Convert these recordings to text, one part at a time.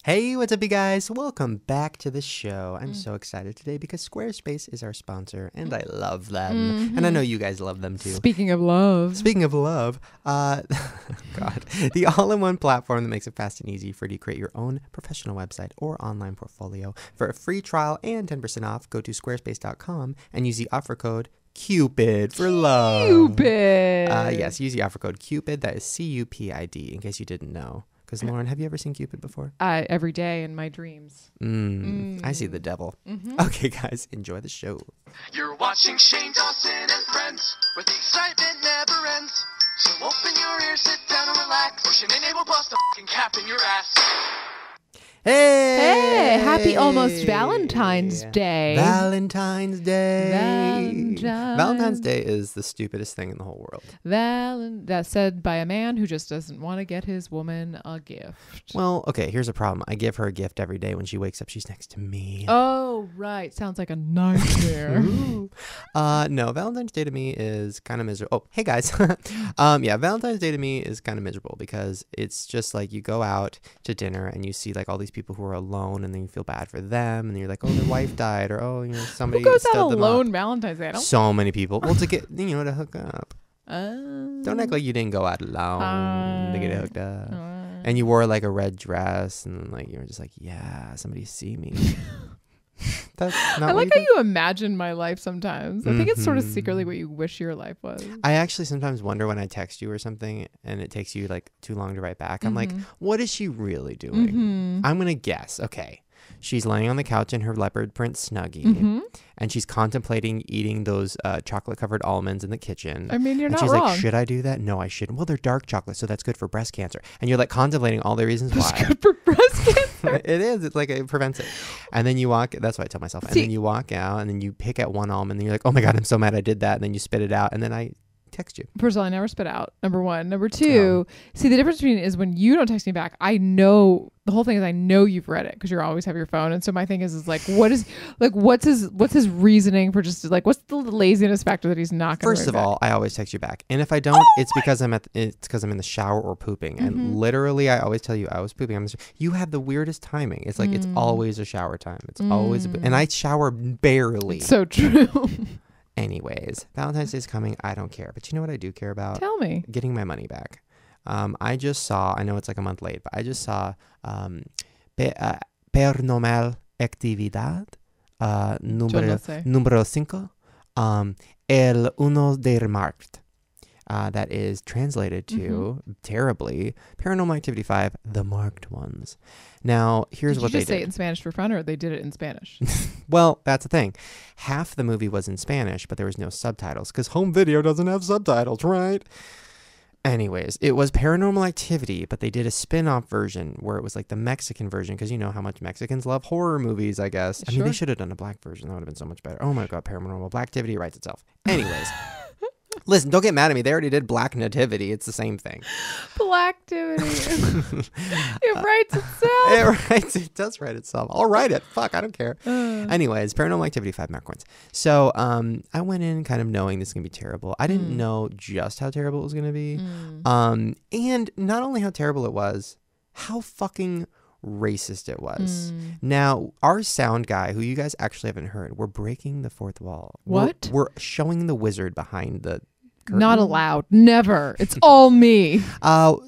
Hey, what's up, you guys? Welcome back to the show. I'm so excited today because Squarespace is our sponsor, and I love them. And I know you guys love them too. Speaking of love, God, the all-in-one platform that makes it fast and easy for you to create your own professional website or online portfolio. For a free trial and 10% off, go to squarespace.com and use the offer code Cupid for love. Cupid. Yes, use the offer code Cupid. That is CUPID, in case you didn't know. Because, Lauren, have you ever seen Cupid before? Every day in my dreams. I see the devil. Okay, guys, enjoy the show. You're watching Shane Dawson and Friends, where the excitement never ends. So open your ears, sit down and relax. Push an enable bust a fucking cap in your ass. Hey! Happy almost Valentine's Day. Valentine's Day. Valentine's Day is the stupidest thing in the whole world. That's said by a man who just doesn't want to get his woman a gift. Well, okay, here's a problem. I give her a gift every day. When she wakes up, she's next to me. Oh, right. Sounds like a nightmare. No, Valentine's Day to me is kind of miserable. Oh, hey guys. Valentine's Day to me is kind of miserable because it's just like you go out to dinner and you see like all these people who are alone, and then you feel bad for them, and then you're like, oh, their wife died, or oh, somebody who goes out stubbed them alone up. Valentine's Day? So many people. Well, to get to hook up. Don't act like you didn't go out alone to get hooked up. And you wore like a red dress, and like you were just like, yeah, somebody see me. That's not I like how you imagine my life sometimes. I think it's sort of secretly what you wish your life was. I actually sometimes wonder when I text you or something and it takes you like too long to write back. I'm like, what is she really doing? I'm going to guess. Okay. She's laying on the couch in her leopard print Snuggie, and she's contemplating eating those chocolate-covered almonds in the kitchen. I mean, you're not wrong. wrong. She's like, should I do that? No, I shouldn't. Well, they're dark chocolate, so that's good for breast cancer. And you're like contemplating all the reasons why. It's good for breast cancer. It is. It's like it prevents it. And then you walk. That's what I tell myself. And then you walk out, and then you pick at one almond, and you're like, oh my God, I'm so mad I did that. And then you spit it out, and then I text you. First of all, I never spit out. Number one. Number two, see, the difference between is when you don't text me back, I know the whole thing is I know you've read it because you always have your phone. And so my thing is like, what's his reasoning for just like, what's the laziness factor that he's not going to First of all, I always text you back. And if I don't, it's because I'm in the shower or pooping. And literally, I always tell you I was pooping. You have the weirdest timing. It's like, it's always a shower time. It's always, and I shower barely. It's so true. Anyways, Valentine's Day is coming. I don't care. But you know what I do care about? Tell me. Getting my money back. I just saw, I know it's like a month late, but I just saw Paranormal Actividad número 5, El Uno de Remarked. That is translated to, terribly, Paranormal Activity 5, The Marked Ones. Now, here's what they did. Did you just say it in Spanish for fun, or they did it in Spanish? Well, that's the thing. Half the movie was in Spanish, but there was no subtitles, because home video doesn't have subtitles, right? Anyways, it was Paranormal Activity, but they did a spin-off version where it was like the Mexican version, because you know how much Mexicans love horror movies, I guess. I mean, they should have done a black version. That would have been so much better. Oh my God, Paranormal Black Activity writes itself. Anyways. Listen, don't get mad at me. They already did Black Nativity. It's the same thing. Blacktivity. It writes itself. It does write itself. I'll write it. Fuck, I don't care. Anyways, Paranormal Activity 5 mark ones. So I went in kind of knowing this is going to be terrible. I didn't know just how terrible it was going to be. And not only how terrible it was, how fucking racist it was. Now, our sound guy, who you guys actually haven't heard, we're breaking the fourth wall. What? We're showing the wizard behind the curtain. Not allowed. Never. It's all me.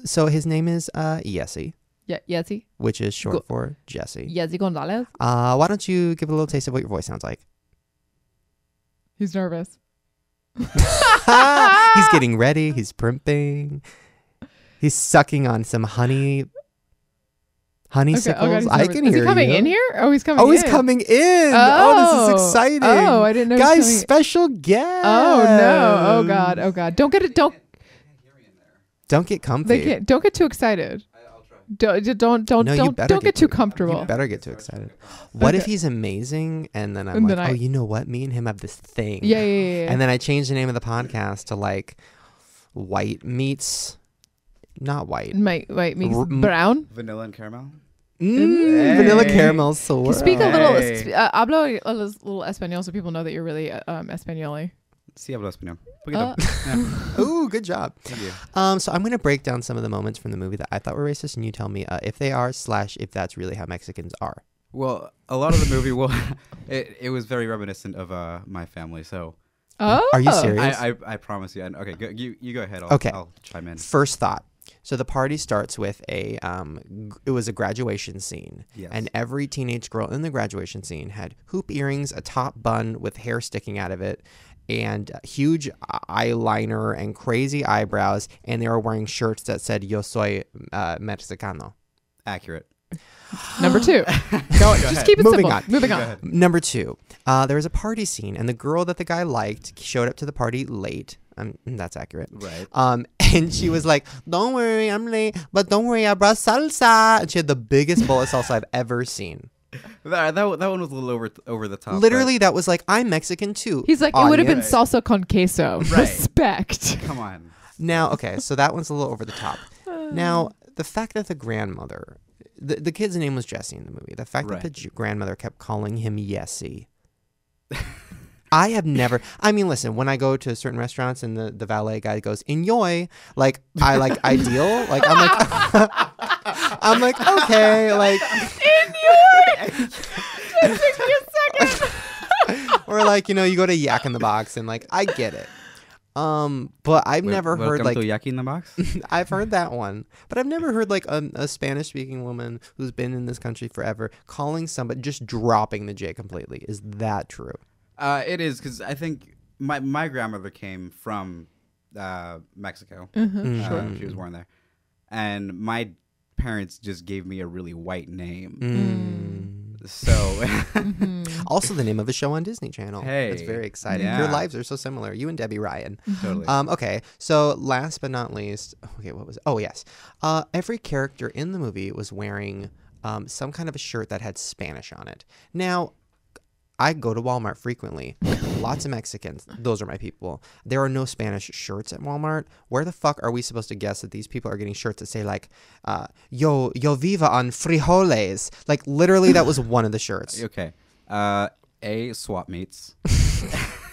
So his name is Yessie. Yeah, Yessie. Which is short for Jesse. Yessie Gonzalez. Why don't you give a little taste of what your voice sounds like? He's nervous. He's getting ready. He's primping. He's sucking on some honeysuckles. I can hear you. Is he coming in here? Oh, he's coming in. He's coming in. Oh, this is exciting. Oh, I didn't know. Guys, special guest. Oh, no. Oh, God. Oh, God. Don't get comfy. Don't get too excited. I'll try. Don't get too comfortable. You better get too excited. What if he's amazing and then I'm like, oh, you know what? Me and him have this thing. Yeah. And then I change the name of the podcast to like White Meets... Not white. White meets brown. Vanilla and caramel. Vanilla caramel. So speak a little. Hablo a little español so people know that you're really español-y. Sí hablo español. Poquito. Yeah. Ooh, good job. Thank you. So I'm going to break down some of the moments from the movie that I thought were racist, and you tell me if they are / if that's really how Mexicans are. Well, a lot of the movie, it was very reminiscent of my family. So Oh, Are you serious? I promise you. Okay, you go ahead. Okay. I'll chime in. First thought. So the party starts with it was a graduation scene. Yes. And every teenage girl in the graduation scene had hoop earrings, a top bun with hair sticking out of it, and huge eyeliner and crazy eyebrows, and they were wearing shirts that said "Yo soy Mexicano." Accurate. number 2. Just keep it Moving simple. on. Moving Go on. ahead. Number 2, there was a party scene, and the girl that the guy liked showed up to the party late. That's accurate. Right. And she was like, "Don't worry, I'm late, but don't worry, I brought salsa." And she had the biggest bowl of salsa I've ever seen. That one was a little over the top. Literally, that was like, "I'm Mexican too." He's like, it would have been audience. salsa con queso. Right. Respect. but come on. Now, okay, so that one's a little over the top. Now, the fact that the grandmother, the kid's name was Jesse in the movie. The fact that the grandmother kept calling him Yessie. I have never, I mean, listen, when I go to certain restaurants and the valet guy goes, "Enjoy," like, I like, ideal. Like, I'm like, I'm like, okay, like. Just take me a second. Or like, you go to Yak in the Box and like, I get it. But I've never heard welcome like to Yaki in the Box. I've heard that one, but I've never heard like a Spanish speaking woman who's been in this country forever calling somebody, just dropping the J completely. Is that true? It is because I think my grandmother came from Mexico. She was born there, and my parents just gave me a really white name. So Also the name of a show on Disney Channel. Hey, That's very exciting. yeah. Your lives are so similar. You and Debbie Ryan. totally. Okay, so last but not least, okay, what was it? Oh, yes. Every character in the movie was wearing some kind of a shirt that had Spanish on it. Now, I go to Walmart frequently. Lots of Mexicans. Those are my people. There are no Spanish shirts at Walmart. Where the fuck are we supposed to guess that these people are getting shirts that say like, yo viva on frijoles? Like, literally, that was one of the shirts. Okay. Swap meets.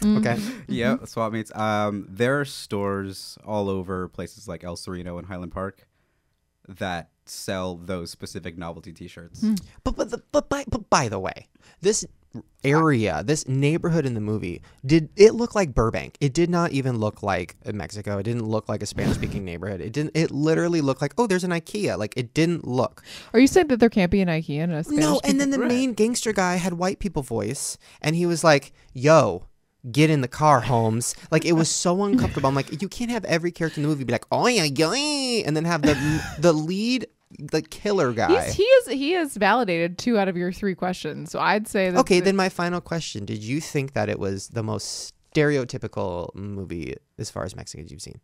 Okay. Yeah, swap meets. There are stores all over places like El Sereno and Highland Park that sell those specific novelty T-shirts. But by the way, this area, this neighborhood in the movie, did it look like Burbank? It did not even look like Mexico. It didn't look like a Spanish-speaking neighborhood. It literally looked like, oh, there's an IKEA. Like, it didn't look. Are you saying that there can't be an IKEA in a Spanish? No, and then the main gangster guy had white people voice, and he was like, "Yo, get in the car, Holmes." Like, it was so uncomfortable. I'm like, you can't have every character in the movie be like, "Oh yeah, yeah," and then have the lead, the killer guy. He has validated 2 out of your 3 questions. So I'd say that. Okay, then my final question: did you think that it was the most stereotypical movie as far as Mexicans you've seen?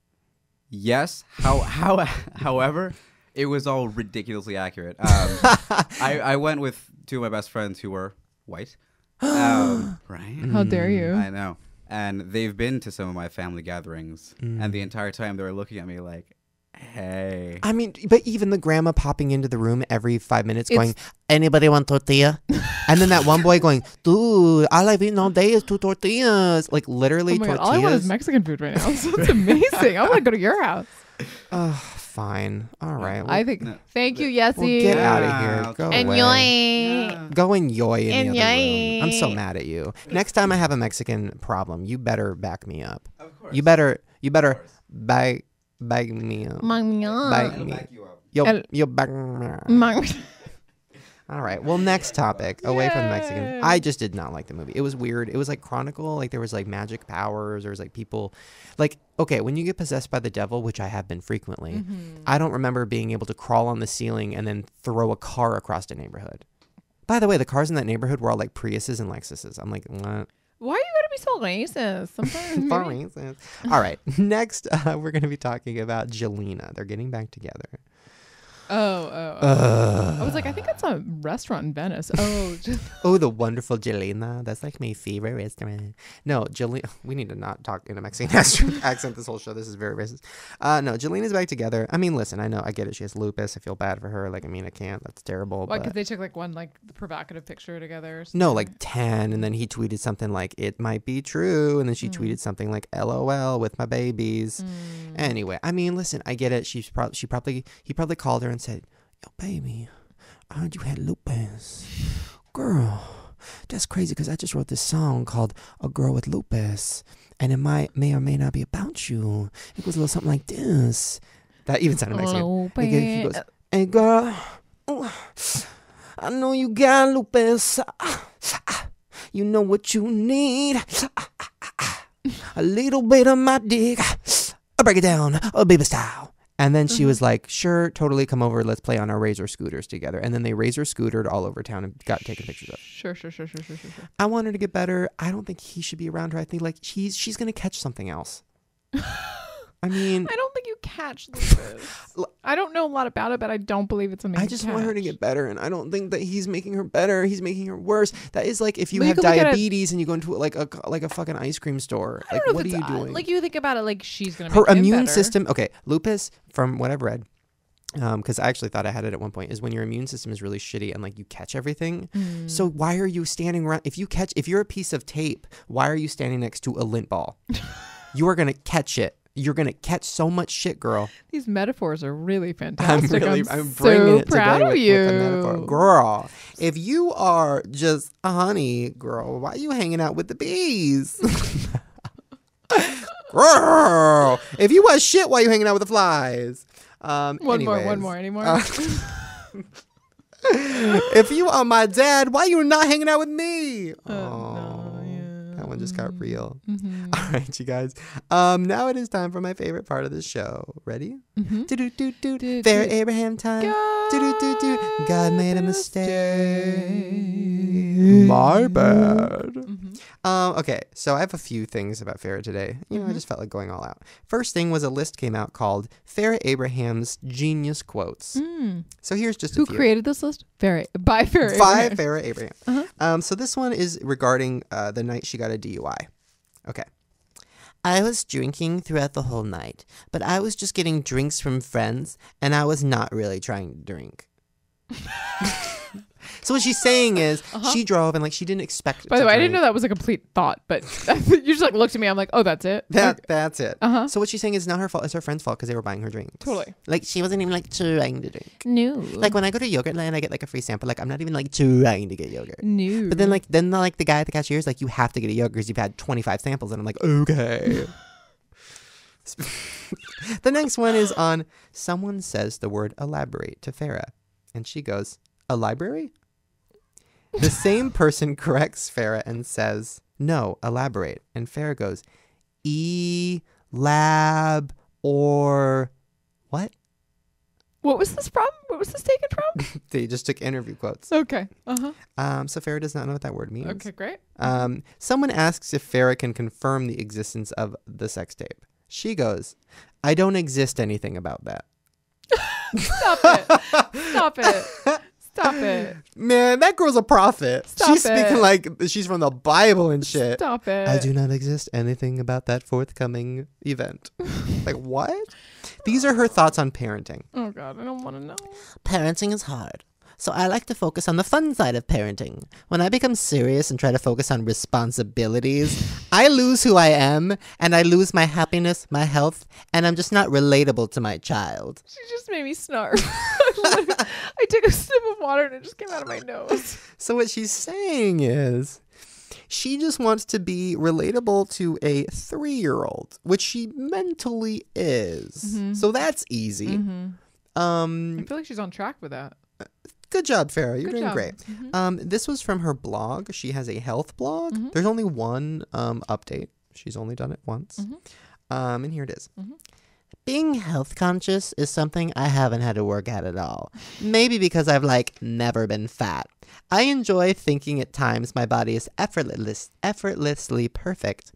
Yes. However, it was all ridiculously accurate. I went with 2 of my best friends who were white. Right? How dare you? I know. And they've been to some of my family gatherings, and the entire time they were looking at me like, "Hey." I mean, but even the grandma popping into the room every 5 minutes going, "Anybody want tortilla?" And then that one boy going, "Dude, all I've eaten all day is 2 tortillas." Like, literally, Oh my God, tortillas. all I want is Mexican food right now. So it's amazing. I want to go to your house. Fine. All right. I think. No. Thank you, Yessie. We'll get out of Yeah, here. Go And away. yoy. Go and yoy in the other Enjoy. room. I'm so mad at you. Next time I have a Mexican problem, you better back me up. Of course. You better bag me up. Bag me. Yo back me up. All right. Well, next topic. Away from Mexican. Yay. I just did not like the movie. It was weird. It was like Chronicle. Like, there was like magic powers. There was like people. Like, okay, when you get possessed by the devil, which I have been frequently, I don't remember being able to crawl on the ceiling and then throw a car across a neighborhood. By the way, the cars in that neighborhood were all like Priuses and Lexuses. I'm like, what? Why are you going to be so racist? Sometimes. For maybe- reasons. All right. Next, we're going to be talking about Jelena. They're getting back together. Oh. I was like, I think that's What's a restaurant in Venice? Oh, Oh, the wonderful Jelena. That's like my favorite restaurant. No, Jelena. We need to not talk in a Mexican accent this whole show. This is very racist. No, Jelena's back together. I mean, listen, I know, I get it. She has lupus. I feel bad for her. Like, I mean, I can't. That's terrible. why? But Because they took like one like provocative picture together. Or no, something? like 10, and then he tweeted something like, it might be true, and then she tweeted something like, LOL with my babies. Anyway, I mean, listen, I get it. He probably called her and said, yo, baby, I heard you had lupus. Girl, that's crazy, because I just wrote this song called A Girl with Lupus, and it may or may not be about you. It goes a little something like this. That even sounded Mexican. He goes, hey, girl, I know you got lupus. You know what you need. A little bit of my dick. I'll break it down, baby style. And then she was like, sure, totally, come over. Let's play on our Razor scooters together. And then they Razor scootered all over town and got taken pictures of. Sure. I want her to get better. I don't think he should be around her. I think like she's going to catch something else. I mean, I don't think you catch lupus. I don't know a lot about it, but I don't believe it's something. I just want her to get better, and I don't think that he's making her better. He's making her worse. That is like if you have diabetes and you go into like a fucking ice cream store. Like, what are you doing? Like, you think about it, like she's gonna. Her make him immune better. system. Okay, lupus, from what I've read, because I actually thought I had it at one point, is when your immune system is really shitty and like you catch everything. So why are you standing around? If you're a piece of tape, why are you standing next to a lint ball? You are gonna catch it. You're gonna catch so much shit, girl. These metaphors are really fantastic. I'm so bringing it proud today of with you, the metaphor. Girl. If you are just a honey, girl, why are you hanging out with the bees? Girl, if you was shit, why are you hanging out with the flies? One more. Any more? If you are my dad, why are you not hanging out with me? That one just got real. All right, you guys. Now it is time for my favorite part of the show. Ready? Do-do-do-do. Fair Abraham time. Do-do-do-do. God made a mistake. My bad. Okay, so I have a few things about Farrah today. I just felt like going all out. First thing was a list came out called Farrah Abraham's Genius Quotes. So here's just a few. Who created this list? By Farrah By Abraham. Farrah Abraham. So this one is regarding the night she got a DUI. Okay. I was drinking throughout the whole night, but I was just getting drinks from friends, and I was not really trying to drink. So what she's saying is she drove and like she didn't expect it. By the way, I didn't know that was a complete thought, but you just like looked at me. I'm like, oh, that's it. That's it. So what she's saying is not her fault. It's her friend's fault because they were buying her drinks. Totally. Like she wasn't even like trying to drink. No. Like when I go to Yogurtland, I get like a free sample. Like I'm not even like trying to get yogurt. No. But then the guy at the cashier is like, you have to get a yogurt because you've had 25 samples, and I'm like, okay. The next one is on someone says the word elaborate to Farrah, and she goes, a library? The same person corrects Farrah and says, no, elaborate. And Farrah goes, lab or what? What was this from? What was this taken from? They just took interview quotes. Okay. So Farrah does not know what that word means. Okay, great. Someone asks if Farrah can confirm the existence of the sex tape. She goes, I don't exist anything about that. Stop it. Stop it. Man, that girl's a prophet. She's speaking like she's from the Bible and shit. Stop it. I do not exist anything about that forthcoming event. Like, what? These are her thoughts on parenting. Oh, God, I don't want to know. Parenting is hard. So I like to focus on the fun side of parenting. When I become serious and try to focus on responsibilities, I lose who I am, and I lose my happiness, my health, and I'm just not relatable to my child. She just made me snarf. I took a sip of water and it just came out of my nose. So what she's saying is she just wants to be relatable to a 3-year-old, which she mentally is. So that's easy. I feel like she's on track with that. Good job, Farrah. You're doing job. great. This was from her blog. She has a health blog. There's only one update. She's only done it once. And here it is. Being health conscious is something I haven't had to work at all. Maybe because I've never been fat. I enjoy thinking at times my body is effortlessly perfect.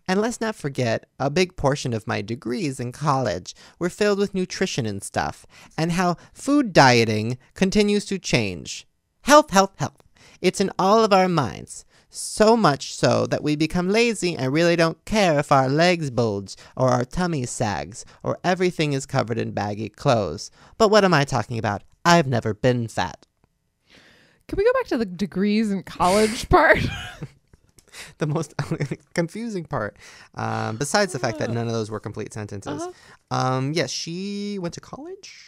And let's not forget, a big portion of my degrees in college were filled with nutrition and stuff, and how food dieting continues to change. Health, health, health. It's in all of our minds. So much so that we become lazy and really don't care if our legs bulge or our tummy sags or everything is covered in baggy clothes. But what am I talking about? I've never been fat. Can we go back to the degrees in college part? The most confusing part, besides the fact that none of those were complete sentences. Yes, she went to college.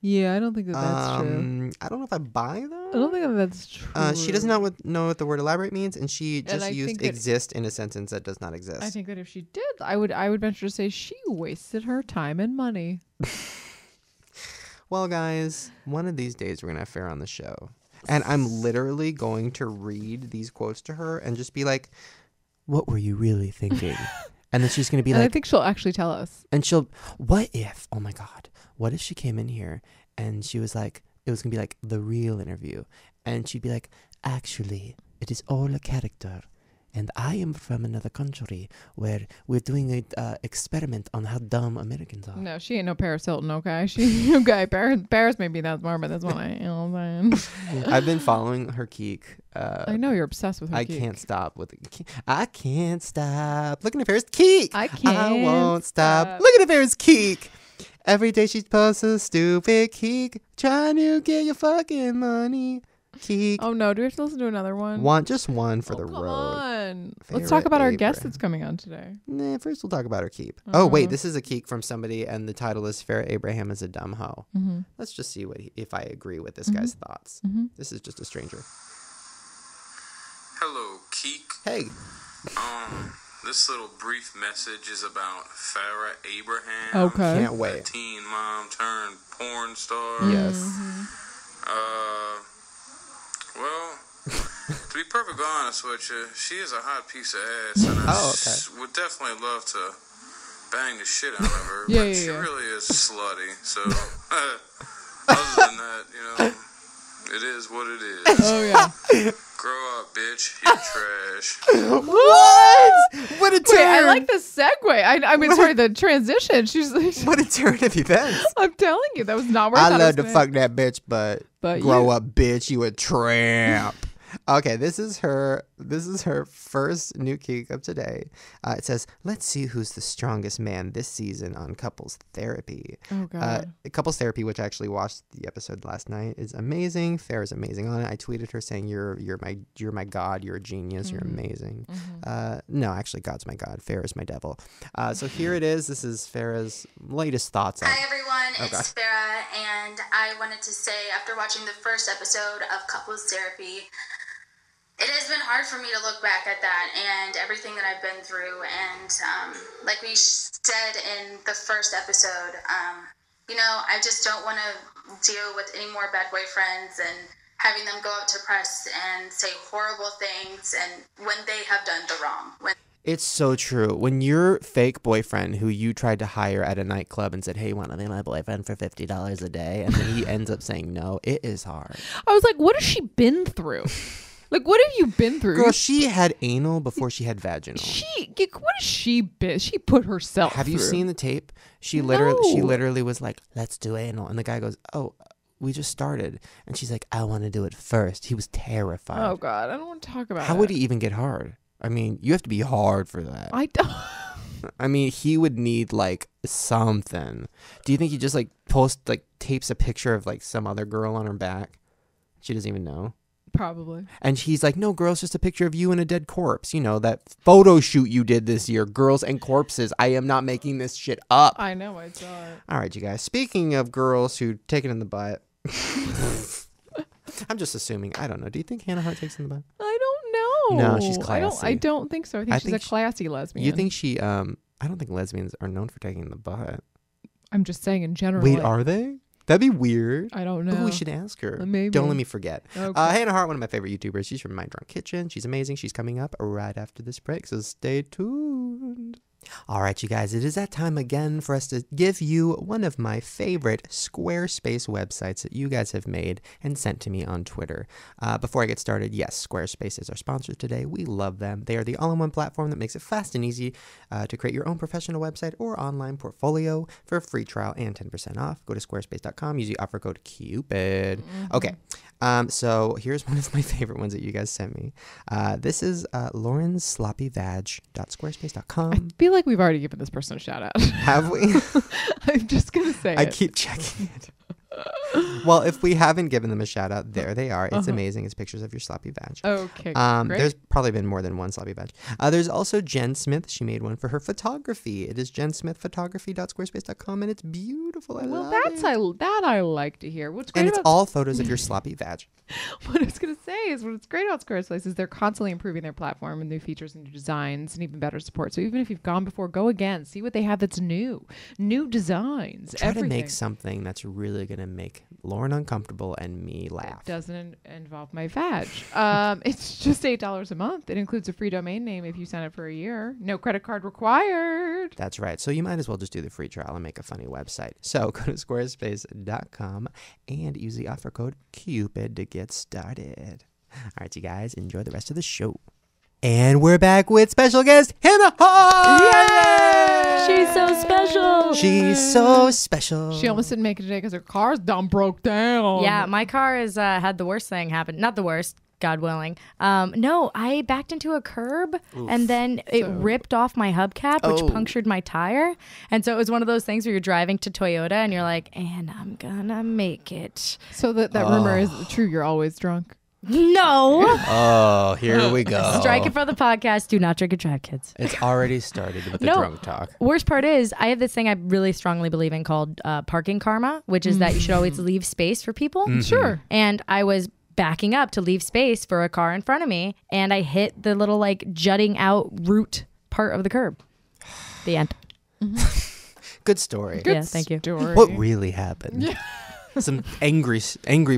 Yeah, I don't think that's true. I don't know if I buy that. I don't think that's true. She doesn't know what the word elaborate means, and she just used think exist in a sentence that does not exist. I think that if she did, I would venture to say she wasted her time and money. Well, guys, one of these days we're going to have Farrah on the show. And I'm literally going to read these quotes to her and just be like, what were you really thinking? And then she's going to be and like... I think she'll actually tell us. And she'll... What if... Oh, my God. What if she came in here and she was like... It was going to be like the real interview. And she'd be like, actually, it is all a character. And I am from another country where we're doing an experiment on how dumb Americans are. No, she ain't no Paris Hilton, okay? She okay. Paris maybe that's more, but that's what I am. I've been following her Keek. I know you're obsessed with her. I Keek. can't stop with it. I can't stop looking at Farrah's Keek. I can't. I won't stop looking at Farrah's Keek. Every day she posts a stupid Keek, trying to get your fucking money. Keek. Oh no, do we have to listen to another one? Just one for the come road. On. Let's Farrah talk about our Abraham. guest that's coming on today. Nah, first we'll talk about her Keek. Oh wait, this is a Keek from somebody, and the title is Farrah Abraham is a dumb hoe. Mm-hmm. Let's just see if I agree with this guy's thoughts. Mm-hmm. This is just a stranger. Hello, Keek. Hey. This little brief message is about Farrah Abraham. Okay. Can't wait. A teen mom turned porn star. Yes. Well, to be perfectly honest with you, she is a hot piece of ass, and I would definitely love to bang the shit out of her. Yeah, but yeah, she yeah. really is slutty. So, other than that, it is what it is. Oh yeah. Grow up, bitch. You're trash. What? What a turn! Wait, I like the segue. I mean, sorry, the transition. She's. What a turn of events! I'm telling you, that was not where I thought it love was to gonna- fuck that bitch, but But grow you- up, bitch. You a tramp. Okay, this is her first new Keek of today. It says, "Let's see who's the strongest man this season on couples therapy." Oh god. Couples therapy, which I actually watched the episode last night, is amazing. Farrah's amazing on it. I tweeted her saying, "You're my god. You're a genius. You're amazing." No, actually, God's my god. Farrah's my devil. So here it is. This is Farrah's latest thoughts on. Hi everyone, Okay. it's Farrah, and I wanted to say after watching the first episode of Couples Therapy, it has been hard for me to look back at that and everything that I've been through. And like we said in the first episode, I just don't want to deal with any more bad boyfriends and having them go out to press and say horrible things and when they have done the wrong. It's so true. When your fake boyfriend who you tried to hire at a nightclub and said, "Hey, want to be my boyfriend for $50 a day?" and then he ends up saying no, it is hard. I was like, what has she been through? Like, what have you been through? Girl, she had anal before she had vaginal. What has she been? She put herself Have you through. seen the tape? She No. literally was like, "Let's do anal," and the guy goes, "Oh, we just started," and she's like, "I want to do it first." He was terrified. Oh god, I don't want to talk about How it. would he even get hard? I mean, you have to be hard for that. I don't. I mean, he would need like something. Do you think he just like tapes a picture of like some other girl on her back? She doesn't even know. Probably. And he's like, "No, girl, it's just a picture of you and a dead corpse. You know, that photo shoot you did this year. Girls and corpses. I am not making this shit up." I know, I saw it. All right, you guys. Speaking of girls who take it in the butt. I'm just assuming. I don't know. Do you think Hannah Hart takes it in the butt? I don't know. No, she's classy. I don't think so. I think she's think a classy lesbian. You think she, I don't think lesbians are known for taking in the butt. I'm just saying in general. Wait, like, are they? That'd be weird. I don't know. Oh, we should ask her. Maybe. Don't let me forget. Okay. Hannah Hart, one of my favorite YouTubers. She's from My Drunk Kitchen. She's amazing. She's coming up right after this break, so stay tuned. All right, you guys, it is that time again for us to give you one of my favorite Squarespace websites that you guys have made and sent to me on Twitter. Before I get started, yes, Squarespace is our sponsor today. We love them. They are the all-in-one platform that makes it fast and easy to create your own professional website or online portfolio. For a free trial and 10% off, go to squarespace.com. Use the offer code CUPID. Okay, So here's one of my favorite ones that you guys sent me. This is laurensloppyvag.squarespace.com. I feel like we've already given this person a shout out. Have we? I'm just gonna say I it. keep checking it. Well, if we haven't given them a shout out, there they are. It's amazing. It's pictures of your sloppy vag. Okay, great. There's probably been more than one sloppy vag. There's also Jen Smith. She made one for her photography. It is jensmithphotography.squarespace.com, and it's beautiful. I love it. That I like to hear. What's great And it's about all photos of your sloppy vag. what I was going to say is what's great about Squarespace is they're constantly improving their platform and new features and new designs and even better support. So even if you've gone before, go again. See what they have that's new designs. Try everything. to make something that's really going to make Lauren uncomfortable and me laugh. It doesn't involve my vag. It's just $8 a month. It includes a free domain name if you sign up for a year. No credit card required. That's right. So you might as well just do the free trial and make a funny website. So go to squarespace.com and use the offer code CUPID to get started. All right, you guys, enjoy the rest of the show. And we're back with special guest Hannah Hart. She's so special. She's so special. She almost didn't make it today because her car's done broke down. Yeah, my car has had the worst thing happen. Not the worst, God willing. No, I backed into a curb and then it ripped off my hubcap, which punctured my tire. And so it was one of those things where you're driving to Toyota and you're like, and I'm gonna make it. So that rumor is true. You're always drunk. No. Oh, here we go. Strike it for the podcast. Do not drink and drive, kids. It's already started with the No. drunk talk. Worst part is I have this thing I really strongly believe in called parking karma, which is that you should always leave space for people. Sure. And I was backing up to leave space for a car in front of me, and I hit the little like jutting out root part of the curb. The end. Good story. Yeah, thank you. Story. What really happened? Some angry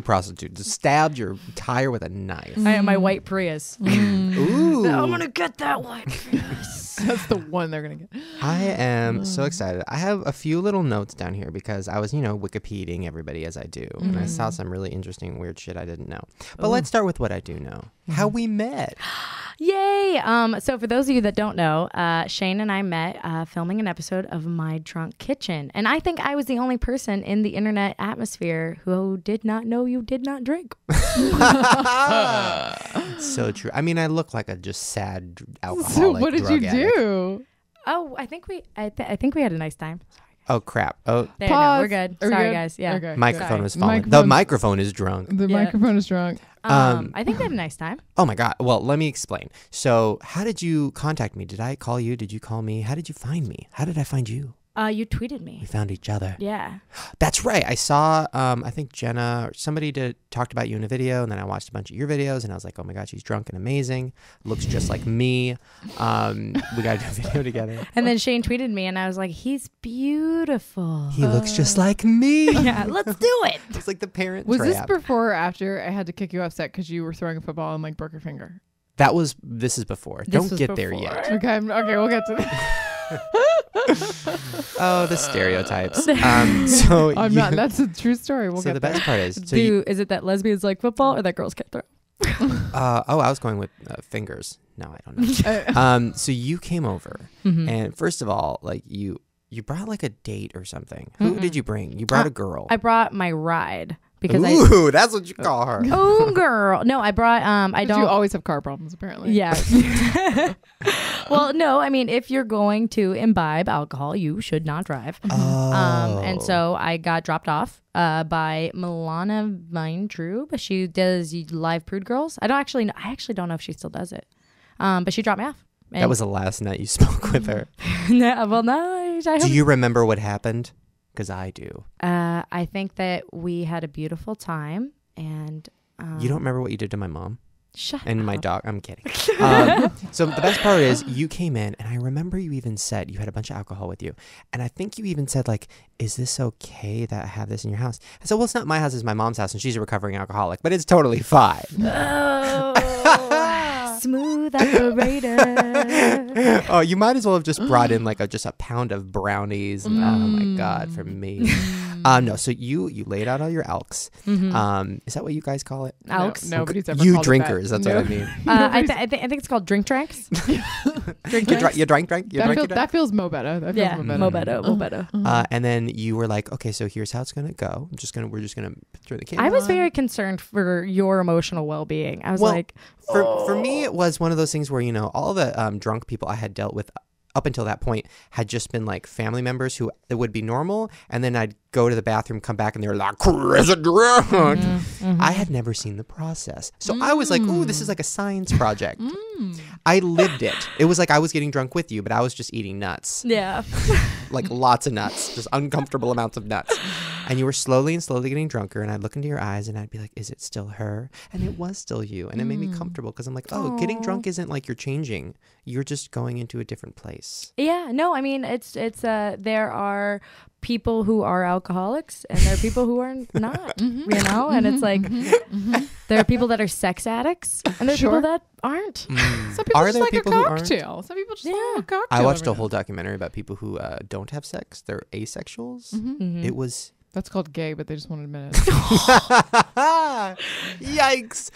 prostitute just stabbed your tire with a knife. I am my white Prius. Ooh. I'm gonna get that white Prius. That's the one they're gonna get. I am so excited. I have a few little notes down here because I was, Wikipediaing everybody as I do. And I saw some really interesting, weird shit I didn't know. But let's start with what I do know. How we met. Yay! So for those of you that don't know, Shane and I met filming an episode of My Drunk Kitchen. And I think I was the only person in the internet atmosphere who did not know you did not drink. So true. I mean, I look like a just sad alcoholic. So what did you drug addict. do? Oh, I think we had a nice time. Oh, crap. Oh, There, Pause. no, we're good. Are we Sorry, good? guys. Yeah. Okay. microphone Sorry. was falling. The Microphone- microphone is drunk. The Yeah. microphone is drunk. I think we had a nice time. Oh, my God. Well, let me explain. So how did you contact me? Did I call you? Did you call me? How did you find me? How did I find you? You tweeted We me. found each other. Yeah. That's right. I saw, I think Jenna or somebody talked about you in a video, and then I watched a bunch of your videos, and I was like, oh my God, she's drunk and amazing. Looks just like me. We got to do a video together. And then Shane tweeted me, and I was like, he's beautiful. He looks just like me. Yeah, let's do it. It's like the parent Was this trap. before or after I had to kick you off set because you were throwing a football and like broke your finger? This is before. This Don't was get there before. yet. Okay, we'll get to that. Oh, the stereotypes. So I'm not. That's a true story. We'll So get the there. best part is, Is it that lesbians like football or that girls can't throw? I was going with fingers. No, I don't know. So you came over, and first of all, like you brought like a date or something. Who did you bring? You brought a girl. I brought my ride because Ooh, that's what you call her. Oh, girl. No, I brought. I But don't. you always have car problems, apparently. Yeah. Well, no, I mean, if you're going to imbibe alcohol, you should not drive. Oh. And so I got dropped off by Milana Weintrub. She does live Prude Girls. I actually don't know if she still does it. But she dropped me off. That was the last night you spoke with her. Well, no. Do you remember what happened? Because I do. I think that we had a beautiful time, and You don't remember what you did to my mom? shut And up. my dog. I'm kidding. So the best part is you came in, and I remember you even said you had a bunch of alcohol with you. And I think you even said, like, is this okay that I have this in your house? I said, well, it's not my house, it's my mom's house, and she's a recovering alcoholic, but it's totally fine. Oh, smooth operator. Oh, you might as well have just brought in like just a pound of brownies. And, oh my God, for me. No, so you laid out all your alks. Is that what you guys call it? Alks. Nobody's ever You called it drinkers, that. that's what I mean. I think it's called drink tracks. You drank. That feels mo better. That feels Yeah, mo better. mo better. And then you were like, okay, so here's how it's gonna go. We're just gonna turn the camera. I was on. very concerned for your emotional well-being. I was like, for me, it was one of those things where all the drunk people I had dealt with up until that point had just been like family members who it would be normal, and then I'd go to the bathroom, come back, and they were like, Chris drunk. I had never seen the process, so I was like, "Ooh, this is like a science project." I lived it. It was like I was getting drunk with you, but I was just eating nuts, yeah. like lots of nuts, just uncomfortable amounts of nuts. And you were slowly getting drunker, and I'd look into your eyes, and I'd be like, "Is it still her?" And it was still you, and it made me comfortable because I'm like, "Oh, getting drunk isn't like you're changing; you're just going into a different place." Yeah, no, I mean, it's there are people who are alcoholics and there are people who are not, and it's like there are people that are sex addicts and there are people that aren't. Some people just like a cocktail. Some people just like a cocktail. I watched a whole documentary about people who don't have sex. They're asexuals. It was... That's called gay, but they just won't admit it. Yikes.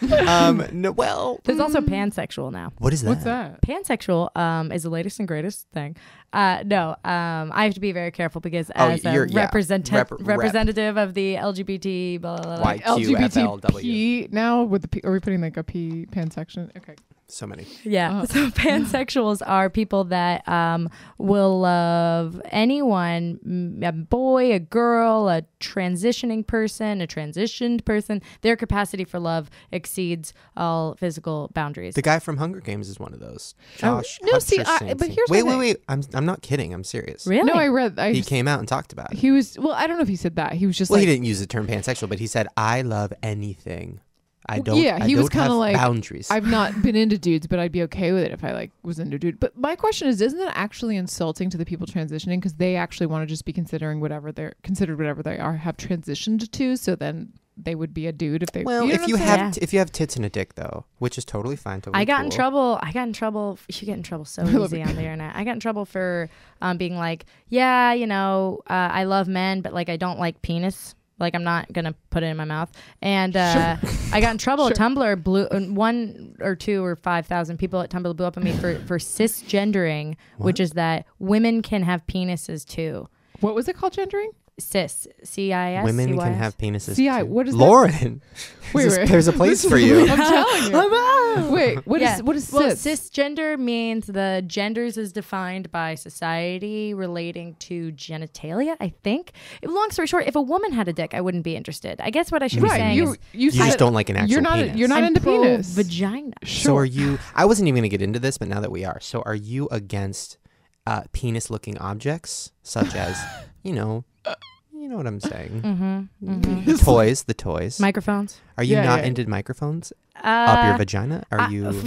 No, well... There's also pansexual now. What is that? What's that? Pansexual is the latest and greatest thing. I have to be be careful because as a representative of the LGBT, blah, blah, blah, LGBT now with the P, are we putting like a P pansection? Okay. So many. Yeah. So pansexuals are people that will love anyone, a boy, a girl, a transitioning person, a transitioned person. Their capacity for love exceeds all physical boundaries. The guy from Hunger Games is one of those. Josh. No, see, but here's wait. I'm not kidding. I'm serious. Really? No, he came out and talked about it. He was, well, I don't know if he said that. He was just he didn't use the term pansexual, but he said, I love anything. He was kind of like boundaries. I've not been into dudes, but I'd be okay with it if I like was into dude. But my question is, isn't that actually insulting to the people transitioning because they actually want to just be considered whatever they have transitioned to? So then they would be a dude if they. Well, if you have tits and a dick though, which is totally fine. Totally I got cool. in trouble. You get in trouble so easy on the internet. I got in trouble for being like, I love men, but like I don't like penis. Like I'm not gonna put it in my mouth, and I got in trouble. Tumblr blew 1 or 2 or 5,000 people at Tumblr blew up on me for cisgendering, which is that women can have penises too. What was it called? Gendering? Cis, CIS. Women can have penises. CI. What is Lauren? Wait. There's a place for you. I'm telling you. Wait. What is cis? Well, cisgender means the genders is defined by society relating to genitalia. I think. Long story short, if a woman had a dick, I wouldn't be interested. I guess what I should be saying is you just don't like an actual penis. You're not into penis. Vagina. Sure. So are you? I wasn't even going to get into this, but now that we are, so are you against penis-looking objects such as you know what I'm saying? The toys, microphones. Are you not into microphones up your vagina? Are you?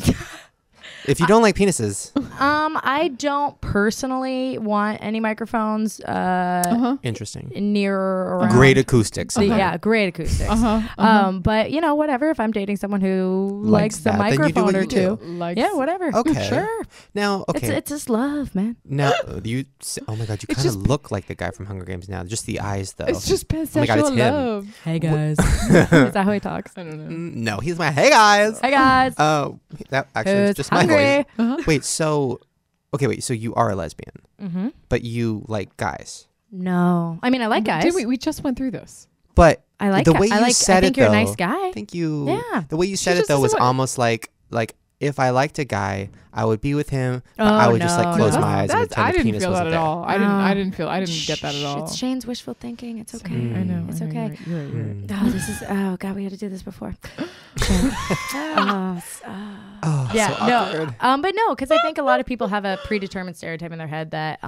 If you don't like penises, I don't personally want any microphones. Interesting. Near or around. Great acoustics. Yeah, great acoustics. But whatever. If I'm dating someone who likes the microphone or two, whatever. Okay, sure. Now, okay, it's just love, man. Now oh my god, you kind of look like the guy from Hunger Games now. Just the eyes, though. It's just pansexual oh my god, it's love. him. Hey guys, is that how he talks? I don't No, know. he's my hey guys. Hey guys. Oh, that actually is just my voice. Wait, so you are a lesbian, but you like guys? No, I mean I like guys. We just went through this. But I like the way you said I think it, you're though, a nice guy. Thank you. Yeah. The way you said it though was almost like if I liked a guy, I would be with him, but I would just like close my eyes and pretend I the didn't penis feel wasn't that at there. all. I didn't get that at all. It's Shane's wishful thinking. It's okay. I know. It's okay. You're right. Oh, this is. Oh God, we had to do this before. So no. But no, because I think a lot of people have a predetermined stereotype in their head that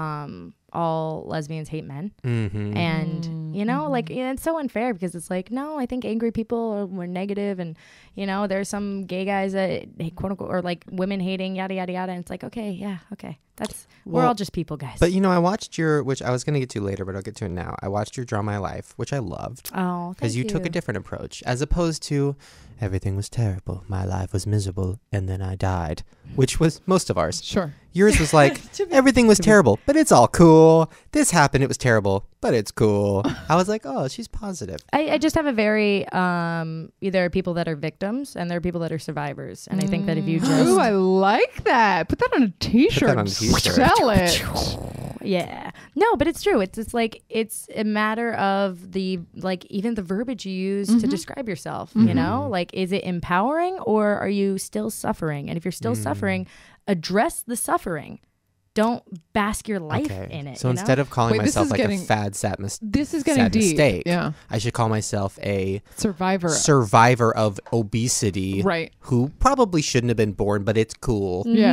all lesbians hate men, and it's so unfair because it's like, no, I think angry people were negative, and there's some gay guys that quote unquote or like women hating yada yada yada, and it's like, okay, we're all just people, guys. But I watched which I was going to get to later, but I'll get to it now. I watched your Draw My Life, which I loved. Oh, because you took a different approach, as opposed to everything was terrible, my life was miserable, and then I died, which was most of ours. Sure. Yours was like everything was terrible, but it's all cool. This happened, it was terrible. but it's cool. I was like, oh, she's positive. I just have a very there are people that are victims and there are people that are survivors, and I think that if you just Ooh, I like that. Put that on a t-shirt. on a t-shirt. Sell it. yeah, no, but it's true. It's like it's a matter of the like even the verbiage you use to describe yourself. You know, like is it empowering or are you still suffering? And if you're still suffering, address the suffering. Don't bask your life in it. So instead of calling Wait, this myself is like getting- a fad sad This is getting deep. mistake, Yeah. I should call myself a Survivor. of obesity, Right. who probably shouldn't have been born, but it's cool. Yeah.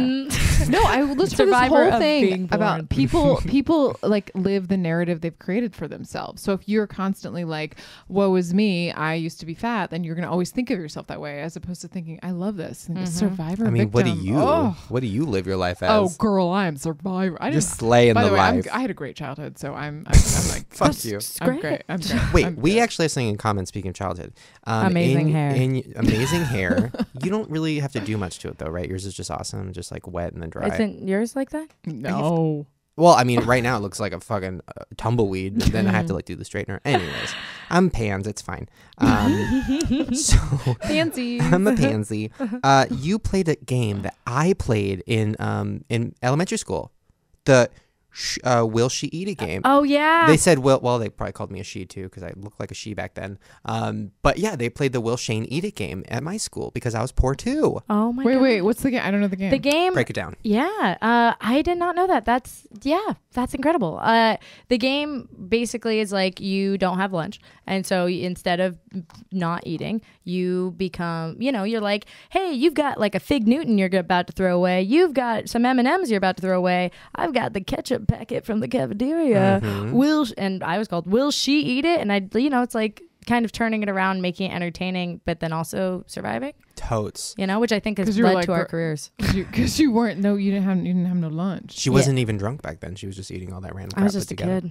No, I listened to this Survivor whole of being thing born. about people like live the narrative they've created for themselves. So if you're constantly like, woe is me, I used to be fat, then you're going to always think of yourself that way as opposed to thinking, I love this. Think survivor I mean, victim. what do you live your life as? Oh, girl, I'm survivor. I You're didn't. slaying By the the way, life. I had a great childhood, so I'm like, Fuck you. I'm great. I'm great. Wait, I'm we good. actually have something in common. Speaking of childhood, Amazing hair. amazing hair. You don't really have to do much to it, though, right? Yours is just awesome, just like wet and then dry. Isn't yours like that? No. Well, I mean, right now it looks like a fucking tumbleweed. But then I have to like do the straightener. Anyways, I'm pans. It's fine. So Fancy. I'm a pansy. You played a game that I played in elementary school. The Will She Eat It game. Oh yeah. They said, well, they probably called me a she too because I looked like a she back then. But yeah, they played the Will Shane Eat It game at my school because I was poor too. oh my god. Wait. What's the game? I don't know the game. The game. Break it down. Yeah, I did not know that. That's incredible. The game basically is like you don't have lunch, and so instead of not eating, you become, you're like, hey, you've got like a Fig Newton you're about to throw away. You've got some M&Ms you're about to throw away. I've got the ketchup packet from the cafeteria. And I was called Will She Eat It? And it's like kind of turning it around, making it entertaining, but then also surviving. Totes. Which I think has 'Cause you were led like, to our careers. Because you weren't. No, you didn't have no lunch. She wasn't even drunk back then. She was just eating all that random crap I was just put a together.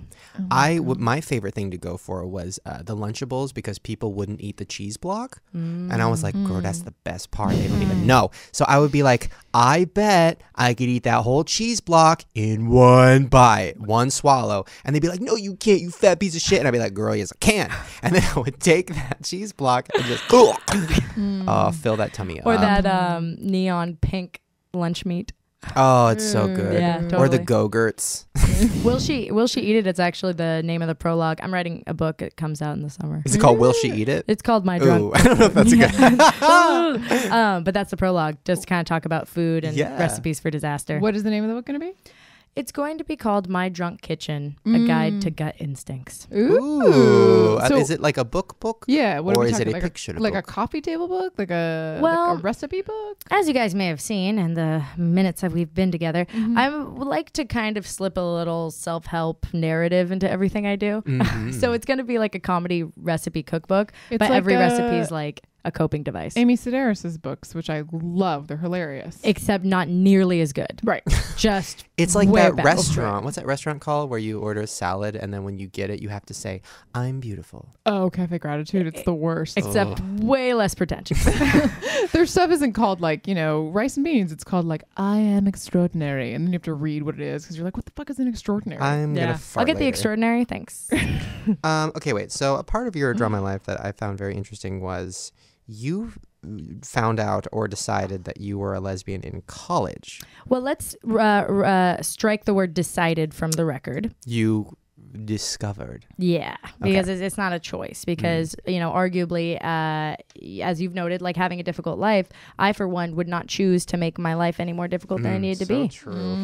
kid. My favorite thing to go for was the Lunchables because people wouldn't eat the cheese block. And I was like, girl, that's the best part. They don't even know. So I would be like, I bet I could eat that whole cheese block in one bite, one swallow. And they'd be like, no, you can't, you fat piece of shit. And I'd be like, girl, yes, I can. And then I would take that cheese block and just fill that tummy up. Or that neon pink lunch meat. Oh, it's so good. Yeah, Or the totally. Go-Gurts. Will she eat it? It's actually the name of the prologue. I'm writing a book. It comes out in the summer. Is it called Will She Eat It? It's called My Ooh, Drunk. I don't know if that's a good. But that's the prologue. Just to kind of talk about food and Yeah. recipes for disaster. What is the name of the book going to be? It's going to be called My Drunk Kitchen, a guide to gut instincts. Ooh. So- Is it like a book? Yeah. What are Or we is it talking, a like picture like a book? coffee table book, like a Well- recipe book? As you guys may have seen in the minutes that we've been together, I would like to kind of slip a little self-help narrative into everything I do. So it's going to be like a comedy recipe cookbook, It's but like every a- recipe is like a coping device. Amy Sedaris's books, which I love. They're hilarious. Except not nearly as good. Right. Just It's like way that better. restaurant. What's that restaurant called where you order a salad and then when you get it, you have to say, I'm beautiful. Oh, Cafe Gratitude. It's the worst. Except way less pretentious. Their stuff isn't called like, rice and beans. It's called like, I am extraordinary. And then you have to read what it is because you're like, what the fuck is an extraordinary? I'm going to fart I'll get the later. extraordinary. Thanks. Okay, wait. So a part of your drama life that I found very interesting was you found out or decided that you were a lesbian in college. Well, let's strike the word decided from the record. You discovered. Yeah, because it's not a choice. Because arguably, as you've noted, like having a difficult life, I for one would not choose to make my life any more difficult than it needed to be. True.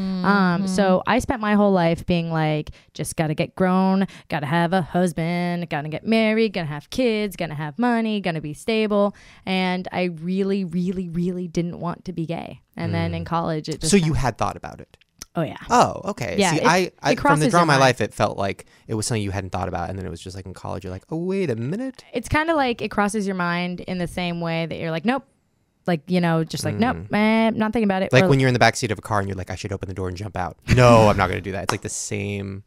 So I spent my whole life being like, just gotta get grown, gotta have a husband, gotta get married, gonna have kids, gonna have money, gonna be stable, and I really, really, really didn't want to be gay. And then in college, it just So you had thought about it. oh yeah. Oh, okay. Yeah, See, it I from crosses the your drama of my mind. life, it felt like it was something you hadn't thought about, and then it was just like in college, you're like, oh, wait a minute. It's kind of like it crosses your mind in the same way that you're like, nope. Like, just like, nope, not thinking about it. Like Or- when you're in the backseat of a car and you're like, I should open the door and jump out. No, I'm not going to do that. It's like the same.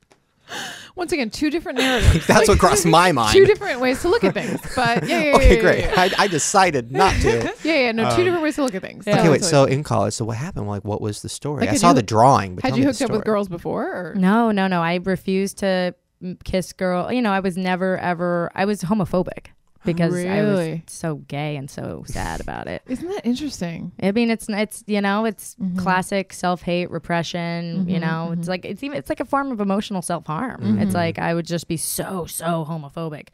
Once again, two different narratives. That's what crossed my mind. Two different ways to look at things. But yeah. Okay, yeah, great. Yeah, I decided not to. no, two different ways to look at things. Okay, So wait. it's So like- in college, so what happened? Like, what was the story? Like, I had saw you- the drawing, but had tell you me hooked the up with story. girls before? Or? No. I refuse to kiss girl. You know, I was never ever. I was homophobic because I was Really? so gay and so sad about it. Isn't that interesting? I mean, it's you know, it's classic self-hate repression. You know, it's like it's like a form of emotional self-harm. It's like I would just be so homophobic.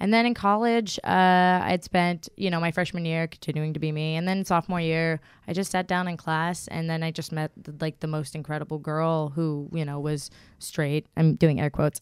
And then in college, I'd spent, you know, my freshman year continuing to be me. And then sophomore year, I just sat down in class and then I just met like the most incredible girl who, you know, was straight. I'm doing air quotes.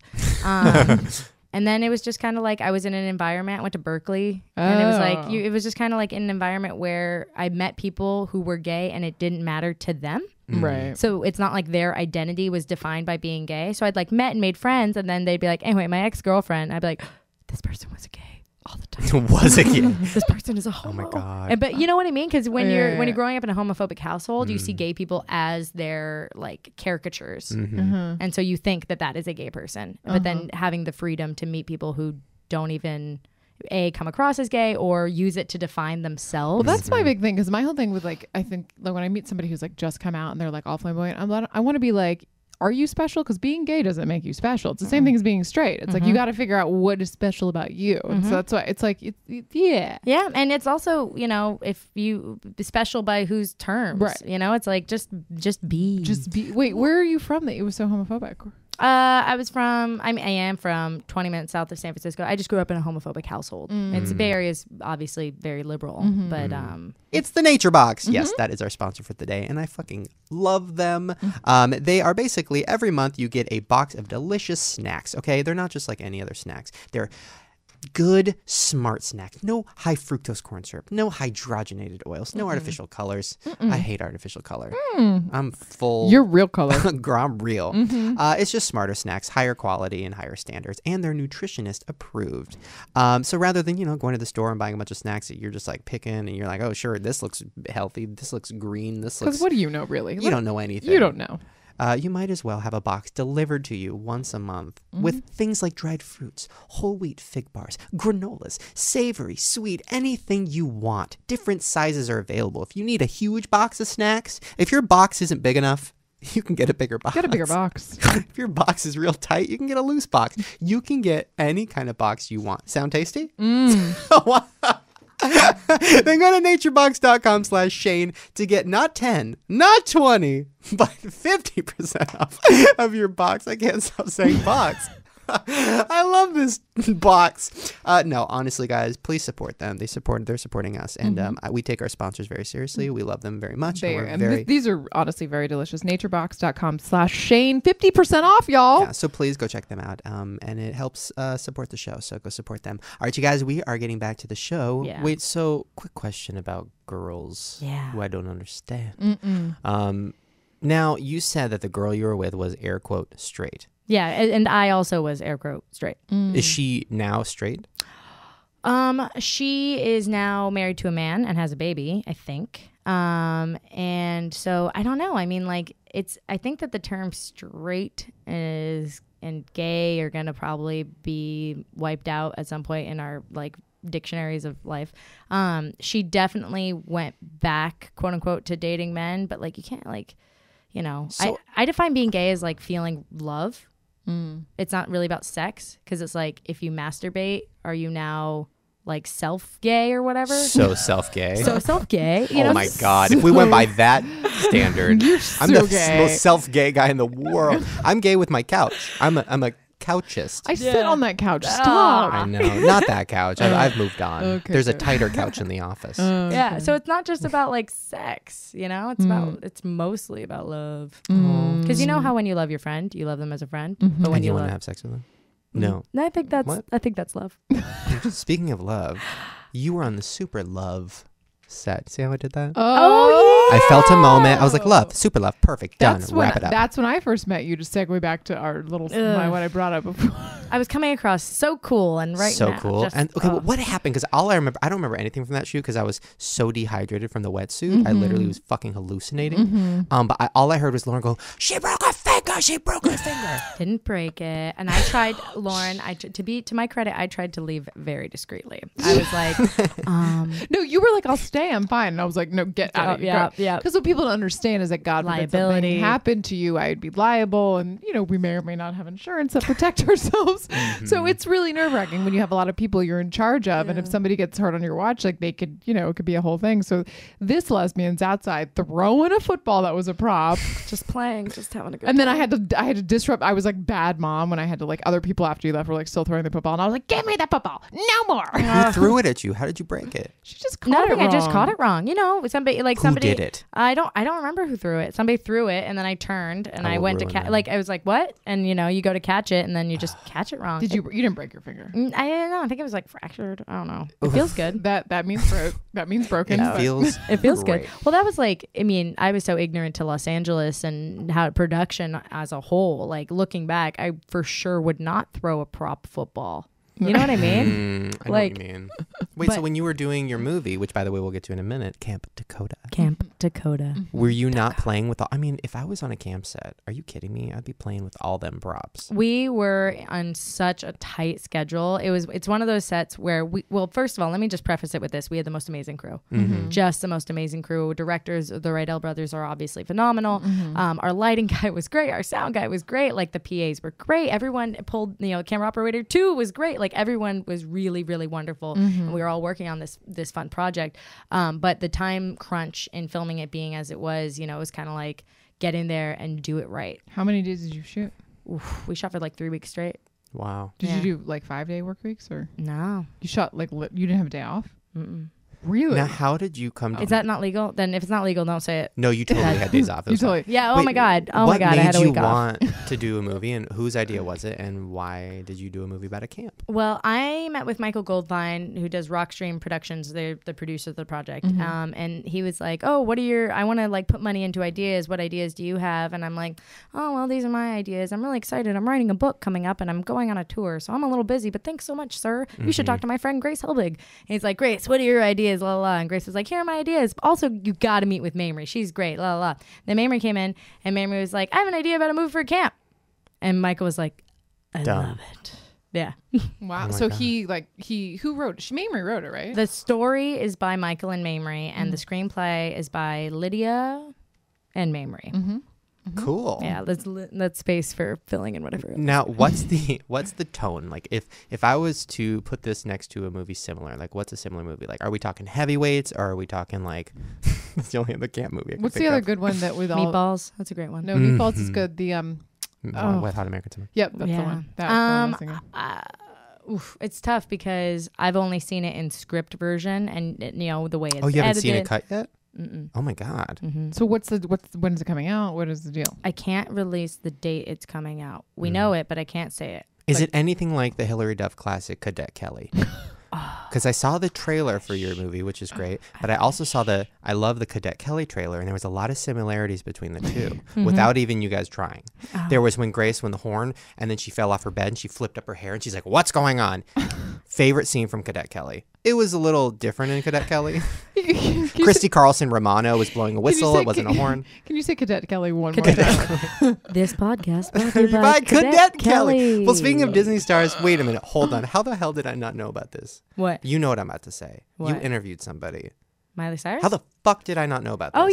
And then it was just kind of like I was in an environment. I went to Berkeley, and it was like it was just kind of like in an environment where I met people who were gay, and it didn't matter to them. Right. So it's not like their identity was defined by being gay. So I'd like met and made friends, and then they'd be like, "Anyway, my ex-girlfriend," I'd be like, "This person was gay all the time. Was it? This person is a homo." Oh my God. But you know what I mean? Because when Yeah. you're growing up in a homophobic household, you see gay people as their like caricatures, and so you think that is a gay person. But then having the freedom to meet people who don't even come across as gay or use it to define themselves. Well, that's my big thing because my whole thing with like I think like when I meet somebody who's like just come out and they're like all flamboyant, I want to be like, are you special? Because being gay doesn't make you special. It's the same thing as being straight. It's like you got to figure out what is special about you. And so that's why it's like, yeah. Yeah. And it's also, you know, if you special by whose terms, Right. You know, it's like just be. Wait, where are you from that you were so homophobic? I am from 20 minutes south of San Francisco. I just grew up in a homophobic household. It's Bay Area is obviously very liberal, but It's the Nature Box. Yes, that is our sponsor for the day, and I fucking love them. They are basically every month you get a box of delicious snacks. Okay, they're not just like any other snacks. They're good, smart snacks. No high fructose corn syrup. No hydrogenated oils. No artificial colors. I hate artificial color. I'm full. You're real color. I'm real. It's just smarter snacks, higher quality and higher standards, and they're nutritionist approved. So rather than, you know, going to the store and buying a bunch of snacks that you're just like picking and you're like, oh, sure, this looks healthy. This looks green. This looks. Because what do you know really? You don't know anything. You don't know. You might as well have a box delivered to you once a month with things like dried fruits, whole wheat fig bars, granolas, savory, sweet, anything you want. Different sizes are available. If you need a huge box of snacks, if your box isn't big enough, you can get a bigger box. Get a bigger box. If your box is real tight, you can get a loose box. You can get any kind of box you want. Sound tasty? Then go to naturebox.com/Shane to get not 10, not 20, but 50% off of your box. I can't stop saying box. I love this box. No, honestly, guys, please support them. They're supporting us, and we take our sponsors very seriously. We love them very much. These are honestly very delicious. Naturebox.com/Shane, 50% off, y'all. Yeah, so please go check them out. And it helps support the show. So go support them. All right, you guys, we are getting back to the show. Yeah. Wait, so quick question about girls who I don't understand. Now, you said that the girl you were with was air quote straight. yeah. And I also was air quote straight. Is she now straight? She is now married to a man and has a baby, I think. And so I don't know. I mean, like I think that the term straight and gay are going to probably be wiped out at some point in our like dictionaries of life. She definitely went back, quote unquote, to dating men, but like you can't like, you know, So- I define being gay as like feeling love. It's not really about sex because it's like if you masturbate, are you now like self-gay or whatever? So self-gay. So self-gay. You know? Oh my God. If we went by that standard, I'm so the gay. most self-gay guy in the world. I'm gay with my couch. I'm a couchist. I sit on that couch. Stop. I know. Not that couch. I've moved on. Okay, There's a good. tighter couch in the office. Yeah. So it's not just about like sex, you know? It's mostly about love. Because you know how when you love your friend, you love them as a friend. But when And you you want to love, have sex with them? No. I think that's What? love. Speaking of love, you were on the Super Love set. See how I did that? Oh, I felt a moment. I was like, love, super love, perfect, done. Wrap it up. That's when I first met you. To segue back to our little what I brought up before. I was coming across so cool and right So now. cool. Just, And okay, well, what happened? Because all I remember, I don't remember anything from that shoot because I was so dehydrated from the wetsuit. I literally was fucking hallucinating. But all I heard was Lauren go, "She broke a finger." my gosh, she broke her finger. Didn't break it. And I tried, Lauren, to my credit, I tried to leave very discreetly. I was like, No, you were like, I'll stay, I'm fine. And I was like, no, get out of here. Yeah. Because what people don't understand is that God forbid Liability. something happened to you, I would be liable. And, we may or may not have insurance that protect ourselves. So it's really nerve wracking when you have a lot of people you're in charge of. And if somebody gets hurt on your watch, like they could, it could be a whole thing. So this lesbian's outside throwing a football that was a prop. just playing, just having a good And then time. I had to disrupt. I was like bad mom when I had to like other people after you left were like still throwing the football. And I was like, give me that football. No more. Who threw it at you? How did you break it? She just caught it Nothing. I just wrong. caught it wrong. Somebody did it? I don't remember who threw it. Somebody threw it, and then I turned and I will went to ruin catch. that. Like I was like, what? And you go to catch it, and then you just catch it wrong. Did you didn't break your finger. I don't know. I think it was like fractured. I don't know. It feels good. That means that means broken. It feels It feels great. good. Well, that was like, I was so ignorant to Los Angeles and how production as a whole. Like looking back, I for sure would not throw a prop football. You know what I mean? I know what you mean. Wait, so when you were doing your movie, which by the way we'll get to in a minute, Camp Dakota. Camp Dakota. Were you not playing with all? I mean, if I was on a camp set, are you kidding me? I'd be playing with all them props. We were on such a tight schedule. It's one of those sets where first of all, let me just preface it with this. We had the most amazing crew. Just the most amazing crew. Directors, the Rydell brothers are obviously phenomenal. Our lighting guy was great. Our sound guy was great. Like the PAs were great. Everyone pulled, camera operator 2 was great. Like everyone was really, really wonderful. And we were all working on this fun project. But the time crunch in filming it being as it was, it was kind of like get in there and do it right. How many days did you shoot? Oof, we shot for like 3 weeks straight. Wow. Did you do like 5-day work weeks or No. you shot like you didn't have a day off? Really? Now, how did you come to? Is that not legal? Then if it's not legal, don't say it. No, you totally had days off. It You was fine. totally. Yeah. Oh Wait, my God. Oh what my God. I had a made week you off. want to do a movie, and whose idea was it, and why did you do a movie about a camp? Well, I met with Michael Goldfein, who does Rockstream Productions. They're the producer of the project. And he was like, oh, I want to like put money into ideas. What ideas do you have? And I'm like, oh, well, these are my ideas. I'm really excited. I'm writing a book coming up and I'm going on a tour. So I'm a little busy, but thanks so much, sir. You should talk to my friend Grace Helbig. And he's like, Grace, what are your ideas? La la la. And Grace was like, here are my ideas. Also, you got to meet with Mamrie. She's great. La la la. Then Mamrie came in and Mamrie was like, I have an idea about a movie for a camp. And Michael was like, I Done. love it. Yeah. Wow. Oh my So God. who wrote it? Mamrie wrote it, right? The story is by Michael and Mamrie, and the screenplay is by Lydia and Mamrie. Cool. Yeah, that's space for filling in whatever. Now, what's the tone? Like, if I was to put this next to a movie similar, like, what's a similar movie? Like, are we talking heavyweights, or are we talking like? It's the only other camp movie. I can What's think the other of. good one that with all? Meatballs. That's a great one. No, Meatballs is good. The Wet Hot American Summer. Yep, that's the Yeah. one. That's the one I was thinking. It's tough because I've only seen it in script version, and the way it's Oh, you haven't edited. seen it cut yet? Oh my God. So what's when is it coming out? What is the deal? I can't release the date it's coming out. We know it, but I can't say it. Is it anything like the Hilary Duff classic Cadet Kelly? Because I saw the trailer for your movie, which is great, but I also saw I love the Cadet Kelly trailer, and there was a lot of similarities between the two without even you guys trying. There was when Grace won the horn, and then she fell off her bed, and she flipped up her hair, and she's like, what's going on? Favorite scene from Cadet Kelly. It was a little different in Cadet Kelly. Christy Carlson Romano was blowing a whistle. It wasn't a horn. Can you say Cadet Kelly one more time? This podcast brought to you By by Cadet Kelly. Well, speaking of Disney stars, wait a minute. Hold on. How the hell did I not know about this? What? You know what I'm about to say. You What? interviewed somebody. Miley Cyrus? How the fuck did I not know about this? Oh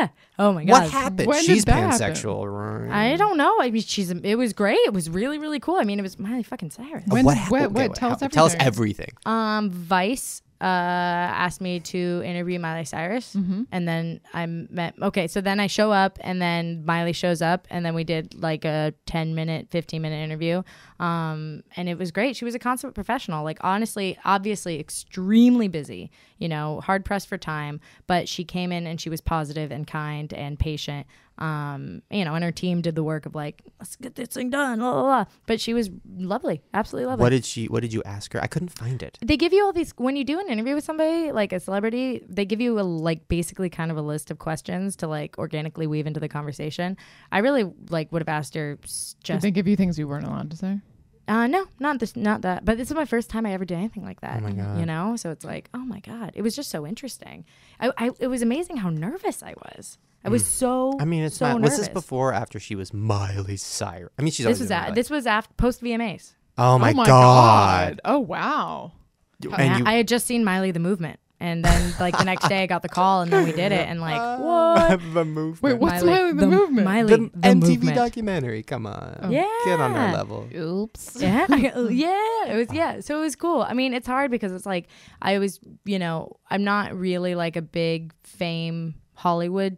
yeah! Oh my god! What happened? When did She's that happen? pansexual. Right? I don't know. I mean, it was great. It was really, really cool. I mean, it was Miley fucking Cyrus. When- what what- happened? what? Tell us Tell us everything. everything. Vice asked me to interview Miley Cyrus, and then I met. Okay, so then I show up, and then Miley shows up, and then we did like a 10-minute, 15-minute interview, and it was great. She was a consummate professional. Like honestly, obviously, extremely busy. Hard pressed for time, but she came in and she was positive and kind and patient. And her team did the work of like, let's get this thing done, blah, blah, blah. But she was lovely, absolutely lovely. What did you ask her? I couldn't find it. They give you all these when you do an interview with somebody like a celebrity. They give you basically kind of a list of questions to like organically weave into the conversation. I really would have asked her Did just they give you things you weren't allowed to say? No, not this, not that. But this is my first time I ever did anything like that. Oh my God. You know, so it's like, oh my God, it was just so interesting. It was amazing how nervous I was. I was so. I mean, it's so not. nervous. Was this before or after she was Miley Cyrus? I mean, she's always This was after post VMAs. Oh my God. God. Oh wow. And you, I had just seen Miley the Movement, and then like the next day I got the call, and then we did it, and like what? the movement. Wait, what's Miley the movement? Miley the the MTV movement. documentary. Come on. Yeah. Get on our level. Oops. Yeah, yeah, it was. Yeah, so it was cool. I mean, it's hard because it's like I was, you know, I'm not really like a big fame Hollywood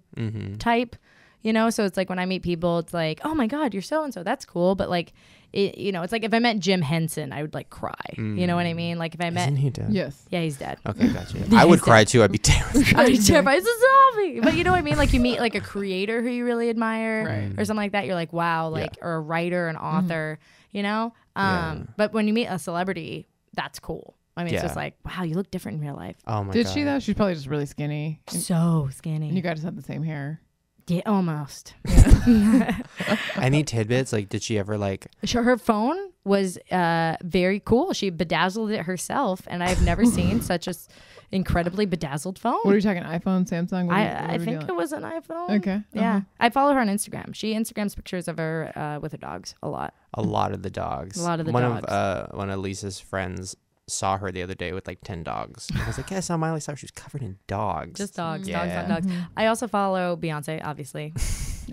type, you know. So it's like when I meet people, it's like, oh my God, you're so and so. That's cool, but like. You know, it's like if I met Jim Henson, I would like cry. You know what I mean? Like if I met, Isn't he dead? Yes. yeah, he's dead. Okay, gotcha. I would cry too. I'd be terrified. I'd be terrified. It's a zombie. But you know what I mean? Like you meet like a creator who you really admire, Right. or something like that. You're like, wow, like or a writer, an author. You know. But when you meet a celebrity, that's cool. I mean, it's just like, wow, you look different in real life. Oh my Did God. she though? She's probably just really skinny. So skinny. And you guys had the same hair. Yeah, almost. Any tidbits? Like, did she ever like? Sure, her phone was very cool. She bedazzled it herself, and I've never seen such a incredibly bedazzled phone. What are you talking? iPhone, Samsung? I think it was an iPhone. Okay. Yeah, I follow her on Instagram. She Instagrams pictures of her with her dogs a lot. A lot of the dogs. A lot of the one dogs. Of one of Lisa's friends saw her the other day with like 10 dogs. I was like, yeah, I saw Miley Cyrus. She was covered in dogs. Just dogs, Yeah. dogs, not dogs. I also follow Beyonce, obviously.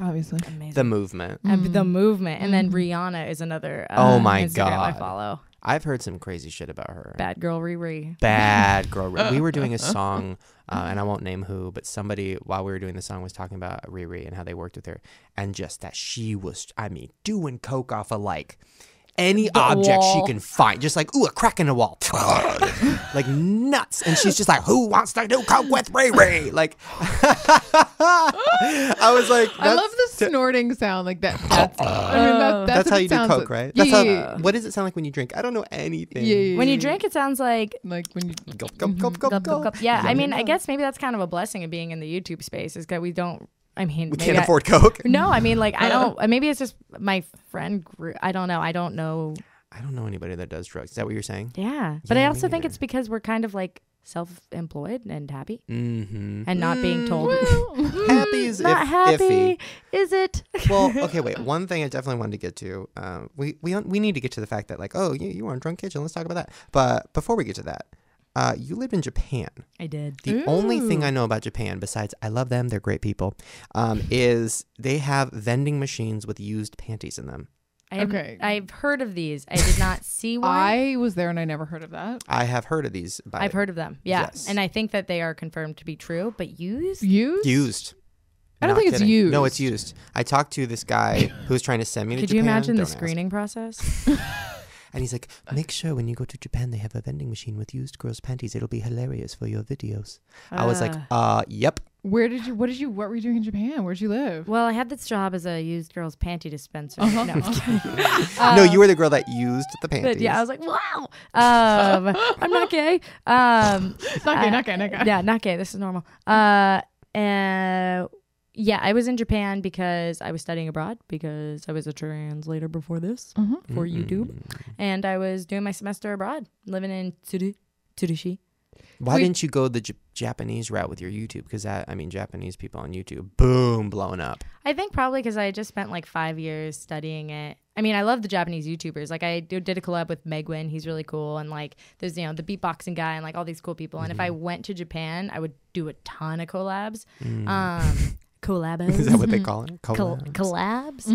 Obviously. Amazing. The movement. And the movement, and then Rihanna is another. Oh my Instagram God. I follow. I've heard some crazy shit about her. Bad girl Riri. Bad girl. We were doing a song, and I won't name who, but somebody while we were doing the song was talking about Riri and how they worked with her, and just that she was, I mean, doing coke off of like any object she wall. can find, just like, ooh, a crack in the wall, like nuts. And she's just like, who wants to do coke with Riri? Like, I was like, I love the snorting sound like that. I mean, that's that's how what you it do sounds coke, like. right? Yeah, That's how. yeah. What does it sound like when you drink? I don't know anything. Yeah. When you drink, it sounds like. Like when you Gulp, gulp, gulp, gulp, Gulp, gulp, gulp. gulp. Yeah, I mean, I guess maybe that's kind of a blessing of being in the YouTube space is that we don't. I mean, We maybe can't afford coke. No, I mean, like I don't. Maybe it's just my friend group. I don't know. I don't know. I don't know anybody that does drugs. Is that what you're saying? Yeah, but Yeah, I me also think neither. it's because we're kind of like self-employed and happy, Mm-hmm. and not being told. Happy is Not happy, iffy. is it? Well, okay, wait. One thing I definitely wanted to get to. We need to get to the fact that like, oh, you were on Drunk Kitchen. Let's talk about that. But before we get to that, you lived in Japan. I did. The only thing I know about Japan, besides I love them, they're great people, is they have vending machines with used panties in them. Okay. I've heard of these. I did not see one. I was there and I never heard of that. I have heard of these. I've heard of them. Yeah, Yes. and I think that they are confirmed to be true. But used? Used? Used. I don't Not think it's kidding. used. No, it's used. I talked to this guy who was trying to send me to Could Japan. you imagine the Don't ask. screening process? And he's like, make sure when you go to Japan, they have a vending machine with used girls' panties. It'll be hilarious for your videos. I was like, yep. What were you doing in Japan? Where'd you live? Well, I had this job as a used girls' panty dispenser. No, I'm kidding. No, you were the girl that used the panties. But yeah, I was like, wow. I'm not gay. It's not gay, not gay, not gay. Yeah, not gay. This is normal. Yeah, I was in Japan because I was studying abroad because I was a translator before this, for YouTube. And I was doing my semester abroad, living in Tsurushi. Why didn't you go the Japanese route with your YouTube? Because Japanese people on YouTube, boom, blowing up. I think probably because I just spent like 5 years studying it. I mean, I love the Japanese YouTubers. Like I did a collab with Megwin. He's really cool. And like there's, the beatboxing guy and like all these cool people. And if I went to Japan, I would do a ton of collabs. Collabos. Is that what they call it? Collabs.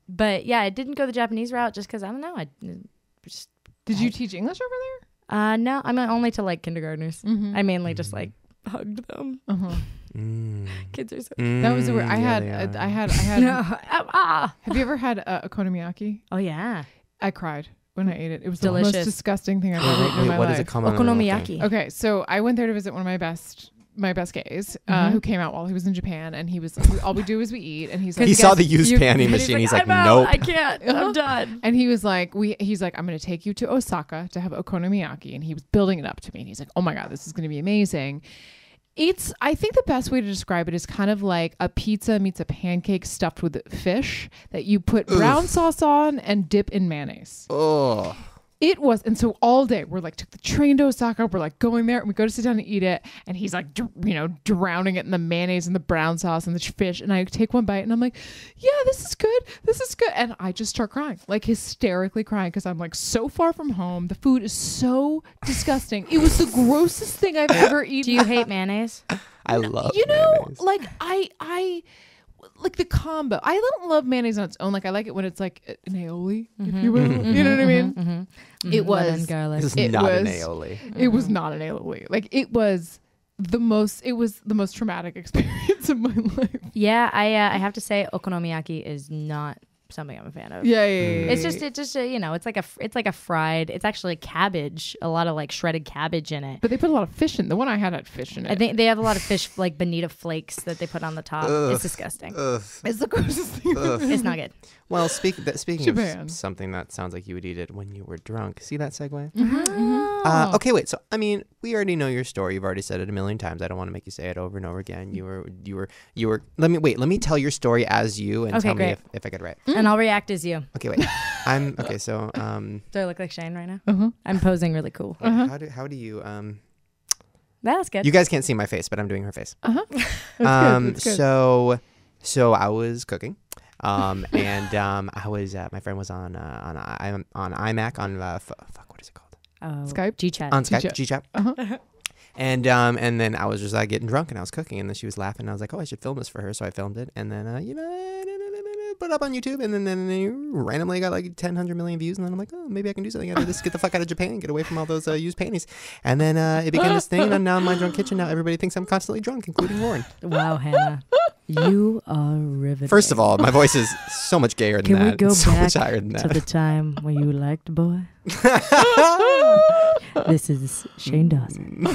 But yeah, I didn't go the Japanese route just because I don't know. Did you teach English over No, I mean only to like kindergartners. there? I mainly just like hugged them. Kids are so. That was the word. I had. Ah. Have you ever had okonomiyaki? Oh yeah, I cried when I ate it. It was Delicious. the most disgusting thing I've ever eaten in my what life. does it come on? Okonomiyaki. Okay, so I went there to visit one of my best gays who came out while he was in Japan, and he was all we do is we eat, and he's like, He saw the used panty machine. He's like, I'm out. nope. I can't. I'm done. and he was like, he's like, I'm going to take you to Osaka to have okonomiyaki, and he was building it up to me, and he's like, oh my god, this is going to be amazing. I think the best way to describe it is kind of like a pizza meets a pancake stuffed with fish that you put brown sauce on and dip in mayonnaise. Oh. It was, and so all day we're like, took the train to Osaka. We're like going there, and we go to sit down and eat it, and he's like, drowning it in the mayonnaise and the brown sauce and the fish. And I take one bite, and I'm like, yeah, this is good, and I just start crying, like hysterically crying, because I'm like so far from home. The food is so disgusting. It was the grossest thing I've ever eaten. Do you hate mayonnaise? I love mayonnaise. Like I like the combo. I don't love mayonnaise on its own. Like I like it when it's like an aioli, if you will. You know what I mean? It was Lemon garlic. It's not an aioli. It was not an aioli. Like it was the most traumatic experience of my life. Yeah, I have to say okonomiyaki is not something I'm a fan of. Yeah. It's just it's like a fried. It's actually cabbage, a lot of like shredded cabbage in it. But they put a lot of fish in. The one I had fish in it. I think they have a lot of fish, like bonita flakes that they put on the top. It's disgusting. It's the grossest thing. It's not good. Well, speaking Japan. of something that sounds like you would eat it when you were drunk. See that segue? Oh. Okay, wait. So, I mean, we already know your story. You've already said it a million times. I don't want to make you say it over and over again. You were. Let me tell your story as you and Okay, tell great. me if I get it right. And I'll react as you. Okay, wait. I'm okay. So, Do I look like Shane right now? I'm posing really cool. wait, how do you That's good. You guys can't see my face, but I'm doing her face. That's good. So I was cooking. And I was my friend was on iMac on what is it called? Skype? G-chat. On Skype, G-chat. And then I was just getting drunk and I was cooking and then she was laughing and I was like, oh, I should film this for her, so I filmed it and then put it up on YouTube and then randomly got like 100 million views and then I'm like, oh, maybe I can do something out of this, get the fuck out of Japan and get away from all those used panties. And then it became this thing and now in my drunk kitchen now everybody thinks I'm constantly drunk, including Lauren. Wow, Hannah. You are riveting. First of all, my voice is so much gayer than Can that. we go so back much higher than to that. the time when you liked boy? This is Shane Dawson.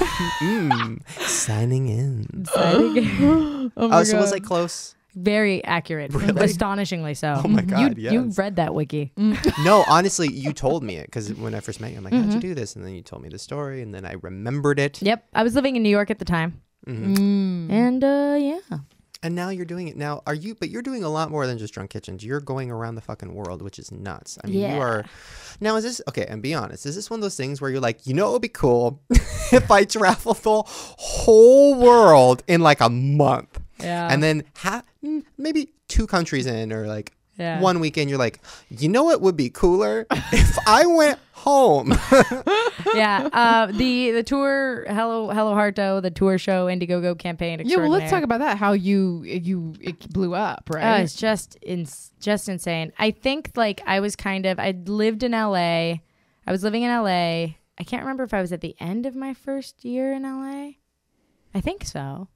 Signing in. Oh my So was God. I close? Very accurate. Really? Astonishingly so. Oh my God, You yes. read that wiki. No, honestly, you told me it because when I first met you, I'm like, how'd you do this? And then you told me the story and then I remembered it. Yep. I was living in New York at the time. And yeah. And now you're doing it. Now, but you're doing a lot more than just drunk kitchens. You're going around the fucking world, which is nuts. I mean, you are. Now, is this, okay, and be honest, is this one of those things where you're like, it would be cool if I traveled the whole world in like a month? Yeah. And then maybe 2 countries in or like Yeah. 1 weekend, you're like, you know what would be cooler? If I went home. Yeah. The tour, Hello Harto, the tour show, Indiegogo campaign. Yeah, well, let's talk about that. How it blew up, right? It's just insane. I think like I'd lived in LA. I was living in LA. I can't remember if I was at the end of my first year in LA. I think so.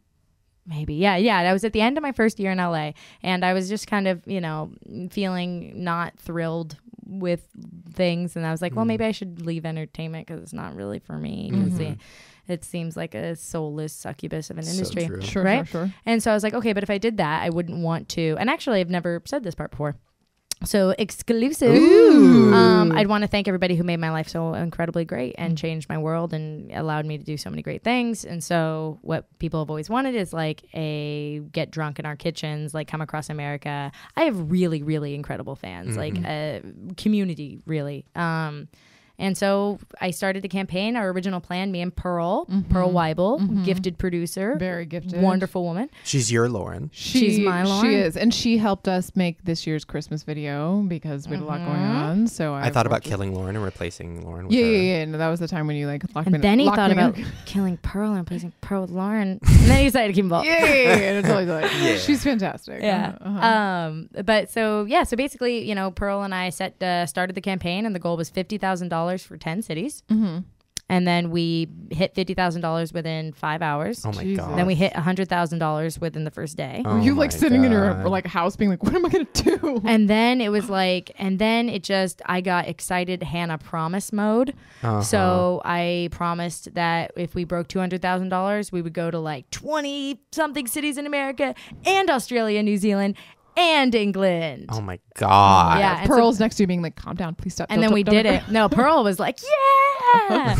Maybe. Yeah. I was at the end of my first year in LA and I was just kind of, feeling not thrilled with things. And I was like, well, maybe I should leave entertainment because it's not really for me. Because it seems like a soulless succubus of an industry. true. Sure, right? sure. And so I was like, okay, but if I did that, I wouldn't want to. And actually, I've never said this part before. So exclusive. I'd want to thank everybody who made my life so incredibly great and changed my world and allowed me to do so many great things. And so what people have always wanted is like a get drunk in our kitchens, like come across America. I have really, really incredible fans, like a community, really. And so I started the campaign. Our original plan, me and Pearl Weibel, gifted producer. Very gifted. Wonderful woman. She's your Lauren. She's my Lauren. She is. And she helped us make this year's Christmas video because we had a lot going on. So I thought about killing Lauren and replacing Lauren with Yeah, her. yeah. No, that was the time when you like locked me And then he locked thought me in about killing Pearl and replacing Pearl with Lauren. And then he decided to keep involved. Yeah. Totally. Yeah. She's fantastic. Yeah. But so basically, Pearl and I started the campaign and the goal was $50,000 for 10 cities. And then we hit $50,000 within 5 hours. Oh my Jesus. God. Then we hit $100,000 within the first day. Oh Were you like my sitting in your God. like house being like, what am I going to do? And then it was like, I got excited Hannah promise mode. So I promised that if we broke $200,000, we would go to like 20 something cities in America and Australia, New Zealand, and England. Oh my God. Yeah, and Pearl's next to you being like, calm down, please stop. and then we did it. No, Pearl was like, yeah,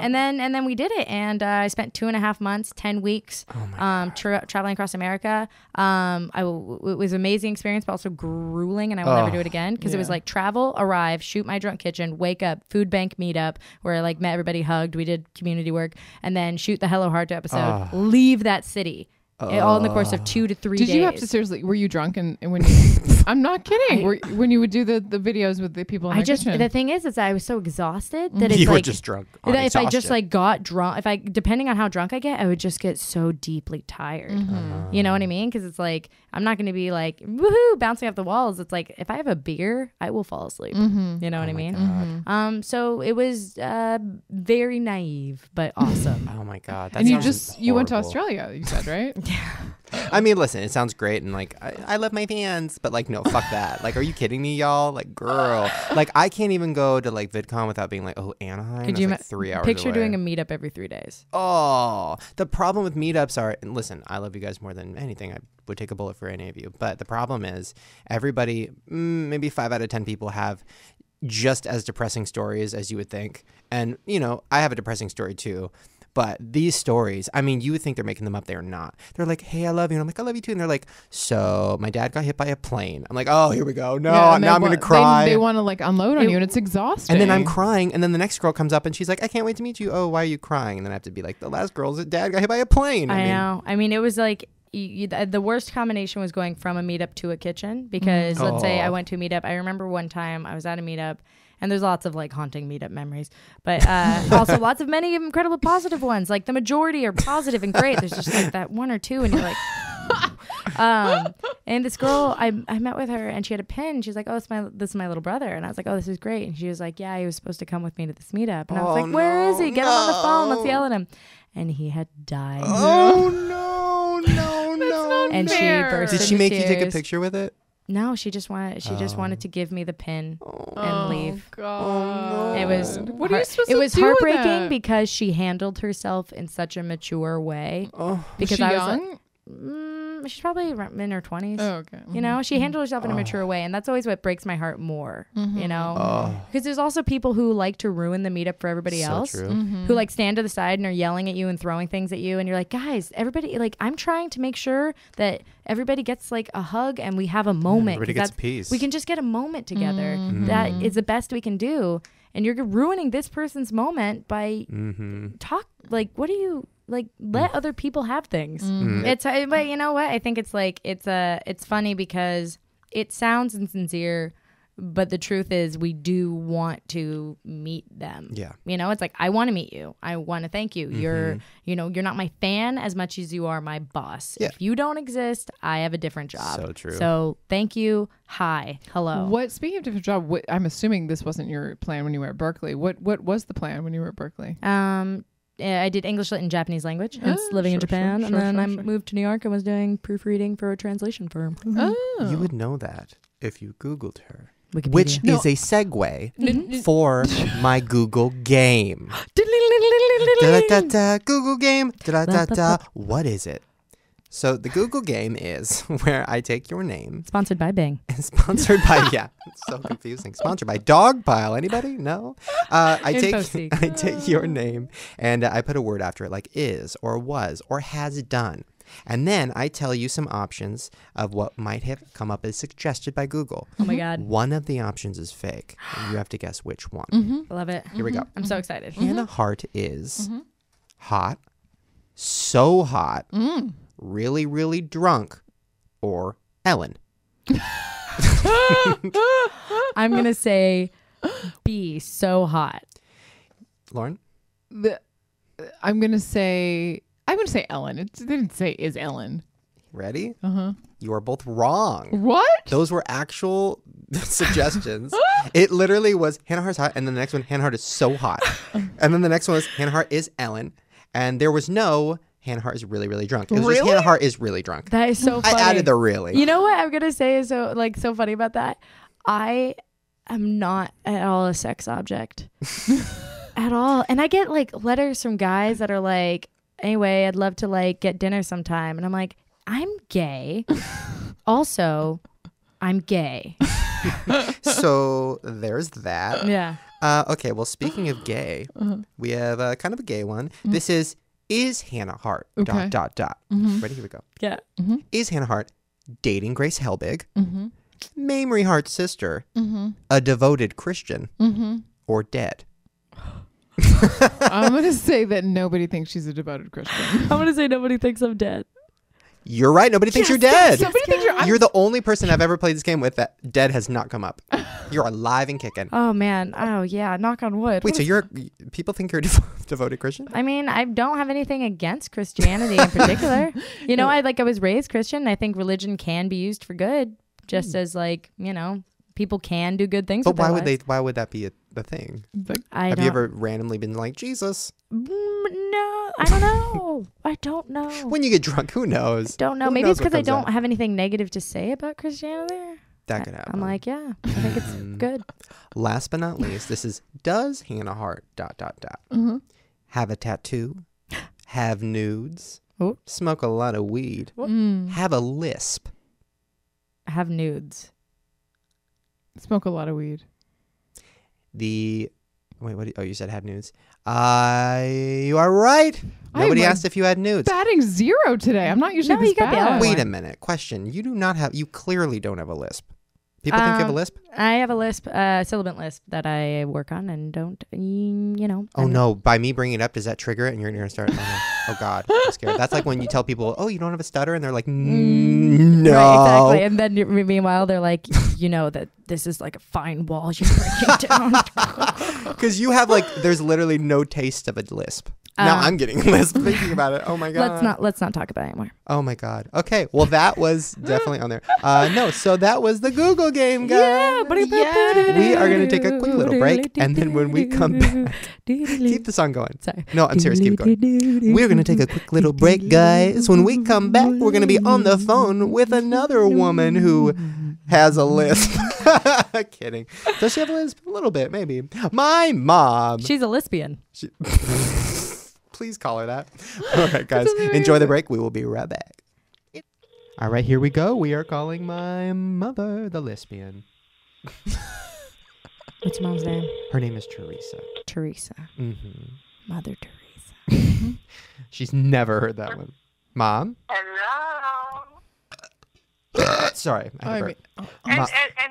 and then we did it, and I spent 2.5 months, 10 weeks, traveling across America. It was an amazing experience, but also grueling, and I will never do it again because it was like travel, arrive, shoot my drunk kitchen, wake up, food bank meetup where I like met everybody, hugged, we did community work, and then shoot the Hello Hart episode, leave that city. All in the course of 2 to 3 days. Did you have to seriously? Were you drunk and when you? I'm not kidding. When you would do the videos with the people in the kitchen? The thing is I was so exhausted that it's You like were just drunk. that if I just like got drunk, depending on how drunk I get, I would just get so deeply tired. You know what I mean? Because it's like I'm not going to be like woohoo bouncing off the walls. It's like if I have a beer, I will fall asleep. You know what I mean? So it was very naive but awesome. Oh my God. And you went to Australia, you said, right? I mean, listen, it sounds great, and like I love my fans, but like no, fuck that. Like, are you kidding me, y'all? Like, girl, like I can't even go to like VidCon without being like, oh, Anaheim. Could you like 3 hours picture away. doing a meetup every 3 days? Oh, the problem with meetups are, and listen, I love you guys more than anything. I would take a bullet for any of you, but the problem is everybody, maybe 5 out of 10 people have just as depressing stories as you would think, and you know, I have a depressing story too. But these stories, I mean, you would think they're making them up. They're not. They're like, hey, I love you. And I'm like, I love you too. And they're like, so my dad got hit by a plane. I'm like, oh, here we go. No, now I'm going to cry. They want to like unload on you, and it's exhausting. And then I'm crying. And then the next girl comes up and she's like, I can't wait to meet you. Oh, why are you crying? And then I have to be like, the last girl's dad got hit by a plane. I know. I mean, it was like, the worst combination was going from a meetup to a kitchen because let's say I went to a meetup. I remember one time I was at a meetup. And there's lots of like haunting meetup memories, but also lots of many incredible positive ones. Like the majority are positive and great. There's just like that one or two, and you're like, and this girl, I met with her, and she had a pin. She's like, oh, this is my little brother, and I was like, oh, this is great. And she was like, yeah, he was supposed to come with me to this meetup, and I was like, where is he? Get him on the phone. Let's yell at him. And he had died. Oh no! And she burst Did she into make you take a tears. picture with it? No, she just wanted to give me the pin and leave. God. It was What are you supposed it to was do with heartbreaking that? because she handled herself in such a mature way. Because she I young? was like, she's probably in her 20s. Oh, okay. You know, she handled herself in a mature way, and that's always what breaks my heart more. You know, because there's also people who like to ruin the meetup for everybody else, True. who like stand to the side and are yelling at you and throwing things at you, and you're like, guys, everybody, like, I'm trying to make sure that everybody gets like a hug and we have a moment. Everybody 'cause gets peace. We can just get a moment together. That is the best we can do, and you're ruining this person's moment by talk. Like, what do you? Like, let other people have things. It's but you know what? I think it's like it's funny because it sounds insincere, but the truth is we do want to meet them. Yeah. You know, it's like I want to meet you. I want to thank you. You're you're not my fan as much as you are my boss. Yeah. If you don't exist, I have a different job. So true. So thank you. Hi. Hello. Speaking of different job, I'm assuming this wasn't your plan when you were at Berkeley. What was the plan when you were at Berkeley? I did English and Japanese language. Living in Japan, and then I moved to New York and was doing proofreading for a translation firm. Oh. You would know that if you Googled her. Wikipedia. Which is a segue for my Google game. Da-da-da-da, Google game. Da-da-da-da. What is it? So the Google game is where I take your name. Sponsored by Bing. Sponsored by, yeah, it's so confusing. Sponsored by Dogpile. Anybody? No? I take your name and I put a word after it like is or was or has done. And then I tell you some options of what might have come up as suggested by Google. Oh my God. One of the options is fake. And you have to guess which one. Love it. Here we go. I'm so excited. Hannah Hart is hot, so hot, really, really drunk, or Ellen. I'm going to say B, so hot. Lauren? I'm gonna say Ellen. It didn't say is Ellen. Ready? You are both wrong. What? Those were actual suggestions. It literally was Hannah Hart's hot, and then the next one, Hannah Hart is so hot. And then the next one was Hannah Hart is Ellen. And there was no Hannah Hart is really, really drunk. It was just Hannah Hart is really drunk. That is so funny. I added the really. You know what I'm going to say is so funny about that? I am not at all a sex object. At all. And I get like letters from guys that are like, anyway, I'd love to like get dinner sometime. And I'm like, I'm gay. Also, I'm gay. So there's that. Yeah. Okay, well, speaking of gay, we have kind of a gay one. This is Hannah Hart, Okay. Ready? Here we go. Yeah. Is Hannah Hart dating Grace Helbig, Mamrie Hart's sister, a devoted Christian, or dead? I'm going to say that nobody thinks she's a devoted Christian. I'm going to say nobody thinks I'm dead. You're right. Nobody thinks you're dead. Somebody thinks You're the only person I've ever played this game with that dead has not come up. You're alive and kicking. Oh, man. Oh, yeah. Knock on wood. Wait, so people think you're a devoted Christian? I mean, I don't have anything against Christianity in particular. You know, I was raised Christian. I think religion can be used for good, just as people can do good things. But with their lives. why would that be the thing? Have you ever randomly been like, Jesus? No, I don't know. I don't know. When you get drunk, who knows? Don't know. Who Maybe knows it's what because I comes don't out? have anything negative to say about Christianity. That could happen. I'm like, yeah, I think it's good. Last but not least, this is, does Hannah Hart ... have a tattoo, have nudes, Oh. smoke a lot of weed, have a lisp? Have nudes. Smoke a lot of weed. You said have nudes. You are right. Nobody asked if you had nudes. Batting 0 today. I'm not usually No, this you got the bad. other Wait a minute. Question. You clearly don't have a lisp. People think you have a lisp? I have a lisp, sibilant lisp that I work on and don't, Oh no, by me bringing it up, does that trigger it? And you're going to start, oh God, I'm scared. That's like when you tell people, oh, you don't have a stutter? And they're like, no. Right, exactly. And then meanwhile, they're like, that this is like a fine wall you're breaking down. Because you have there's literally no taste of a lisp. Now I'm getting a lisp thinking about it. Oh my God. Let's not talk about it anymore. Oh my God. Okay. Well, that was definitely on there. No, so that was the Google game, guys. Yeah. We are going to take a quick little break. And then when we come back, keep the song going. Sorry. No, I'm serious. Keep it going. We're going to take a quick little break, guys. When we come back, we're going to be on the phone with another woman who has a lisp. Kidding. Does she have a lisp? A little bit, maybe. My mom. She's a lesbian. Please call her that. All right, guys. Enjoy the break. We will be right back. All right, here we go. We are calling my mother the lesbian. What's your mom's name? Her name is Teresa. Teresa. Mm-hmm. Mother Teresa. She's never heard that one. Mom? Hello. Sorry. I had a burp. And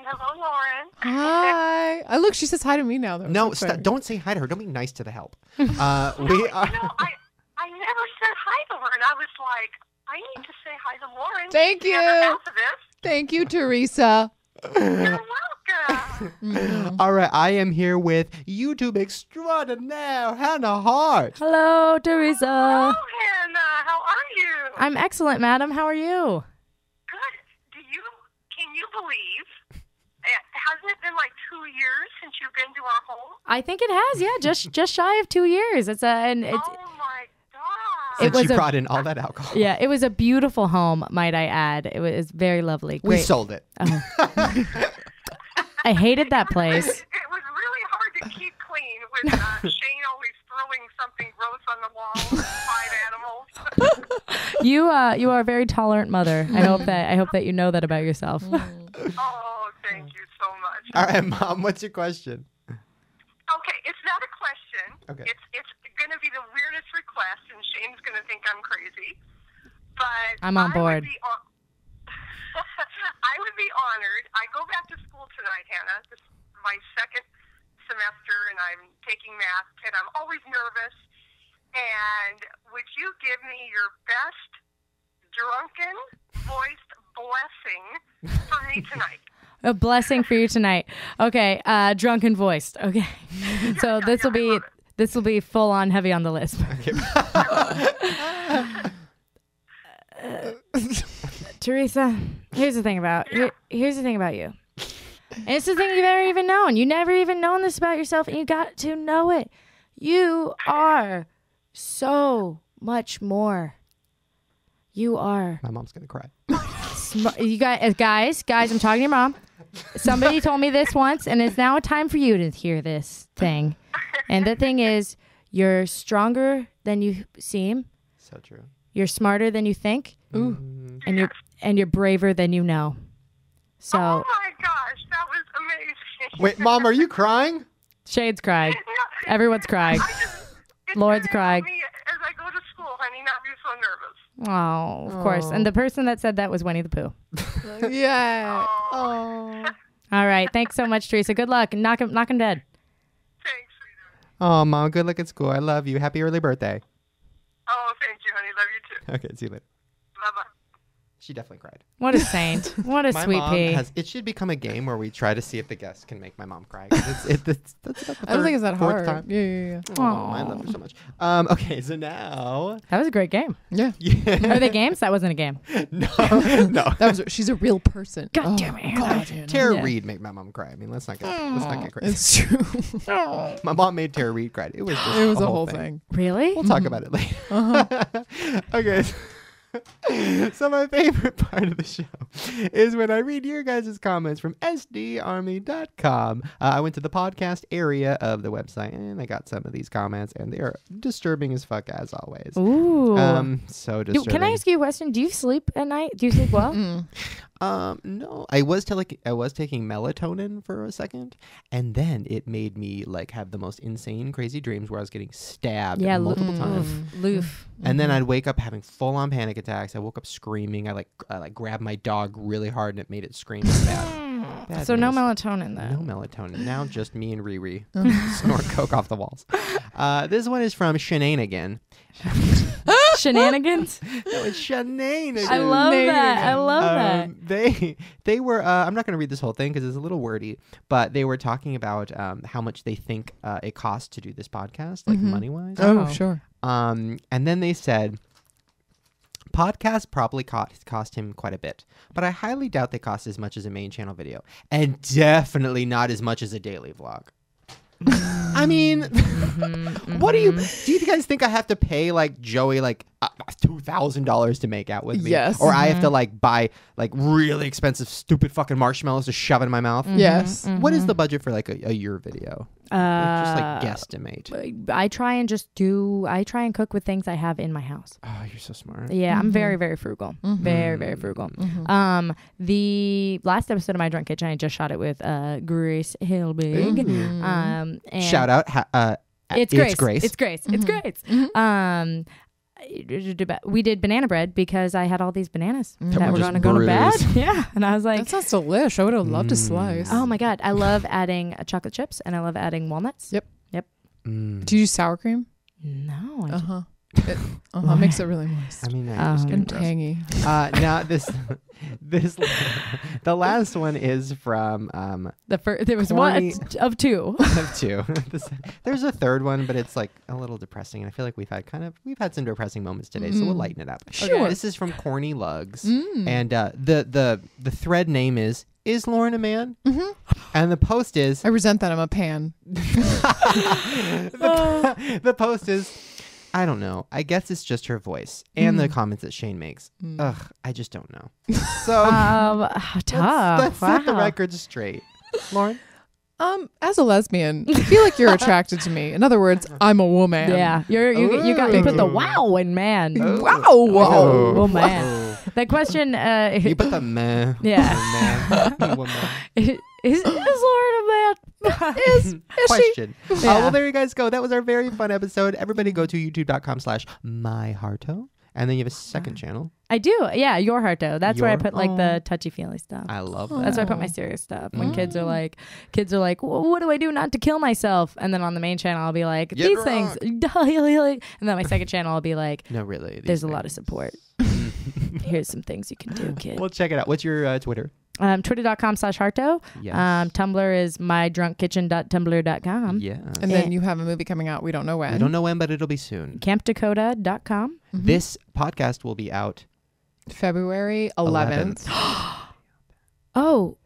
hello, Lauren. Hi. Look, she says hi to me now, though. No, So fair. don't say hi to her. Don't be nice to the help. I never said hi to her, and I was like, I need to say hi to Lauren. Thank The you. other half of this. Thank you, Teresa. You're welcome. All right, I am here with YouTube extraordinaire Hannah Hart. Hello, Teresa. Oh, Hannah, how are you? I'm excellent, madam. How are you? Good. Can you believe? Hasn't it been like 2 years since you've been to our home? I think it has. Yeah, just shy of 2 years. It's Oh my God. Since was you a- brought in all that alcohol. yeah. It was a beautiful home, might I add. It was very lovely. We Great. sold it. Oh. I hated that place. It was really hard to keep clean with Shane always throwing something gross on the wall. 5 animals. You are a very tolerant mother. I hope that you know that about yourself. Oh, thank you so much. All right, Mom, what's your question? Okay, it's not a question. Okay. It's going to be the weirdest request, and Shane's going to think I'm crazy. But I'm on board. I would be honored. I go back to school tonight, Hannah. This is my second semester, and I'm taking math, and I'm always nervous. And would you give me your best drunken voiced blessing for me tonight? A blessing for you tonight. Okay, drunken voiced. Okay, so this will be full on heavy on the lisp. Teresa, here's the thing about here's the thing about you. And it's the thing you've never even known. You never even known this about yourself, and you got to know it. You are so much more. You are. My mom's going to cry. You guys, I'm talking to your mom. Somebody told me this once, and it's now time for you to hear this thing. And the thing is, you're stronger than you seem. So true. You're smarter than you think. Ooh. and you're braver than you know. So Oh my gosh, that was amazing. Wait, Mom, are you crying? Shade's crying. Everyone's crying. It's Lord's gonna crying. help me as I go to school, honey, not be so nervous. Oh, of course. And the person that said that was Winnie the Pooh. Yeah. Oh. All right. Thanks so much, Teresa. Good luck. Knock him dead. Thanks, sweetheart. Oh, Mom, good luck at school. I love you. Happy early birthday. Oh, thank you, honey. Love you too. Okay, see you later. Bye-bye. She definitely cried. What a saint. What a My sweet mom pea. it should become a game where we try to see if the guests can make my mom cry. 'Cause that's about the I don't think it's that fourth hard. time. Yeah. Oh, I love her so much. Okay, so now. That was a great game. Yeah. Are they games? That wasn't a game. No. She's a real person. God damn it. God, Hannah. Tara Yeah. Reid made my mom cry. I mean, let's not get crazy. It's true. My mom made Tara Reid cry. It was just It was a a whole thing. Really? We'll talk about it later. Okay. So my favorite part of the show is when I read your guys' comments from sdarmy.com. I went to the podcast area of the website and I got some of these comments and they are disturbing as fuck as always. Ooh. So disturbing. Can I ask you a question? Do you sleep at night? Do you sleep well? No, I was taking melatonin for a second, and then it made me like have the most insane, crazy dreams where I was getting stabbed multiple times. Loof. And then I'd wake up having full on panic attacks. I woke up screaming. I grabbed my dog really hard, and it made it scream so bad. So no news. melatonin then. No melatonin. Now just me and Riri snort coke off the walls. This one is from Shenanigan. Shenanigans? No, it's Shenanigan. I love that. I love that. They were I'm not going to read this whole thing because it's a little wordy, but they were talking about how much they think it costs to do this podcast, like money wise. Oh, sure. And then they said podcast probably cost him quite a bit, but I highly doubt they cost as much as a main channel video, and definitely not as much as a daily vlog. I mean, what do you guys think I have to pay like Joey like $2,000 to make out with me? Yes. Or I have to like buy like really expensive stupid fucking marshmallows to shove in my mouth? Yes. What is the budget for like a year video? Just like guesstimate. I try and cook with things I have in my house. Oh, you're so smart. Yeah, I'm very, very frugal. Very, very frugal. The last episode of My Drunk Kitchen, I just shot it with Grace Hilbig. And Shout out. It's Grace. It's Grace. Mm-hmm. We did banana bread because I had all these bananas that were just going to go to bed. bruised. Yeah. And I was like, That sounds delish. I would have loved to slice. oh my God. I love adding chocolate chips and I love adding walnuts. Yep. Mm. Do you use sour cream? No. Makes it really moist. I mean, I just get And gross. tangy. Now the last one is from There was Corny- one of two. of two. There's a third one, but it's like a little depressing, and I feel like we've had some depressing moments today, so we'll lighten it up. Sure. This is from Corny Lugs, and the thread name is Lauren a man? And the post is I resent that I'm a pan. the post is, I don't know. I guess it's just her voice and the comments that Shane makes. Ugh, I just don't know. So Tough. let's set the Wow. record straight. Lauren? As a lesbian, I feel like you're attracted to me. In other words, I'm a woman. Yeah, you put the wow in man. Wow. Oh man, that question. You put the meh. Yeah. Man. Woman. Is Lauren a man? Is Question. she? Well, there you guys go. That was our very fun episode. Everybody go to youtube.com/myharto. And then you have a second channel. I do. Yeah, your heart though. That's where I Your- put like the touchy feely stuff. I love that. That's where I put my serious stuff. When kids are like, what do I do not to kill myself? And then on the main channel, I'll be like, Get these things. And then my second channel, I'll be like, No, really. these there's a lot of things. support. Here's some things you can do, kid. Well, check it out. What's your Twitter? Twitter.com/Harto. Yes. Tumblr is mydrunkkitchen.tumblr.com. Yeah. And then you have a movie coming out. We don't know when. We don't know when, but it'll be soon. campdakota.com. This podcast will be out February 11th. Oh,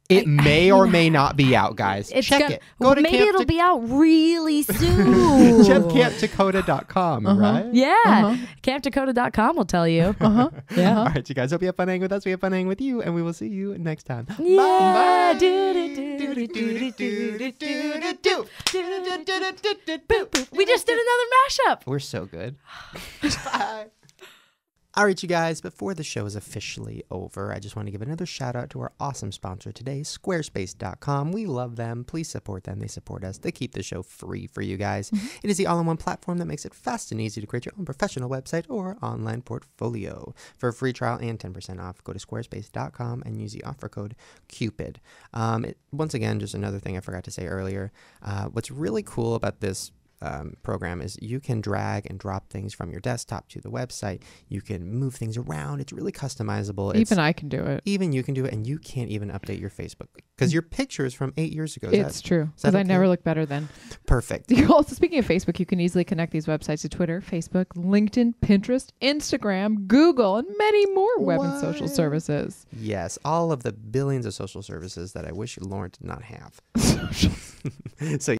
It may or may not be out, guys. Check it. Go to maybe Camp it'll be out really soon. Check campdakota.com, right? Yeah. Campdakota.com will tell you. Yeah. All right, you guys. Hope you have fun hanging with us. We have fun hanging with you, and we will see you next time. Yeah. We just did another mashup. We're so good. Bye. All right, you guys, before the show is officially over, I just want to give another shout out to our awesome sponsor today, Squarespace.com. We love them. Please support them. They support us. They keep the show free for you guys. It is the all-in-one platform that makes it fast and easy to create your own professional website or online portfolio. For a free trial and 10% off, go to squarespace.com and use the offer code CUPID. Once again, just another thing I forgot to say earlier. What's really cool about this program is you can drag and drop things from your desktop to the website. You can move things around. It's really customizable. Even I can do it. Even you can do it, and you can't even update your Facebook because your picture is from 8 years ago. It's true, because I never look better then. Perfect. Also, speaking of Facebook, you can easily connect these websites to Twitter, Facebook, LinkedIn, Pinterest, Instagram, Google, and many more web and social services. Yes, all of the billions of social services that I wish Lauren did not have. So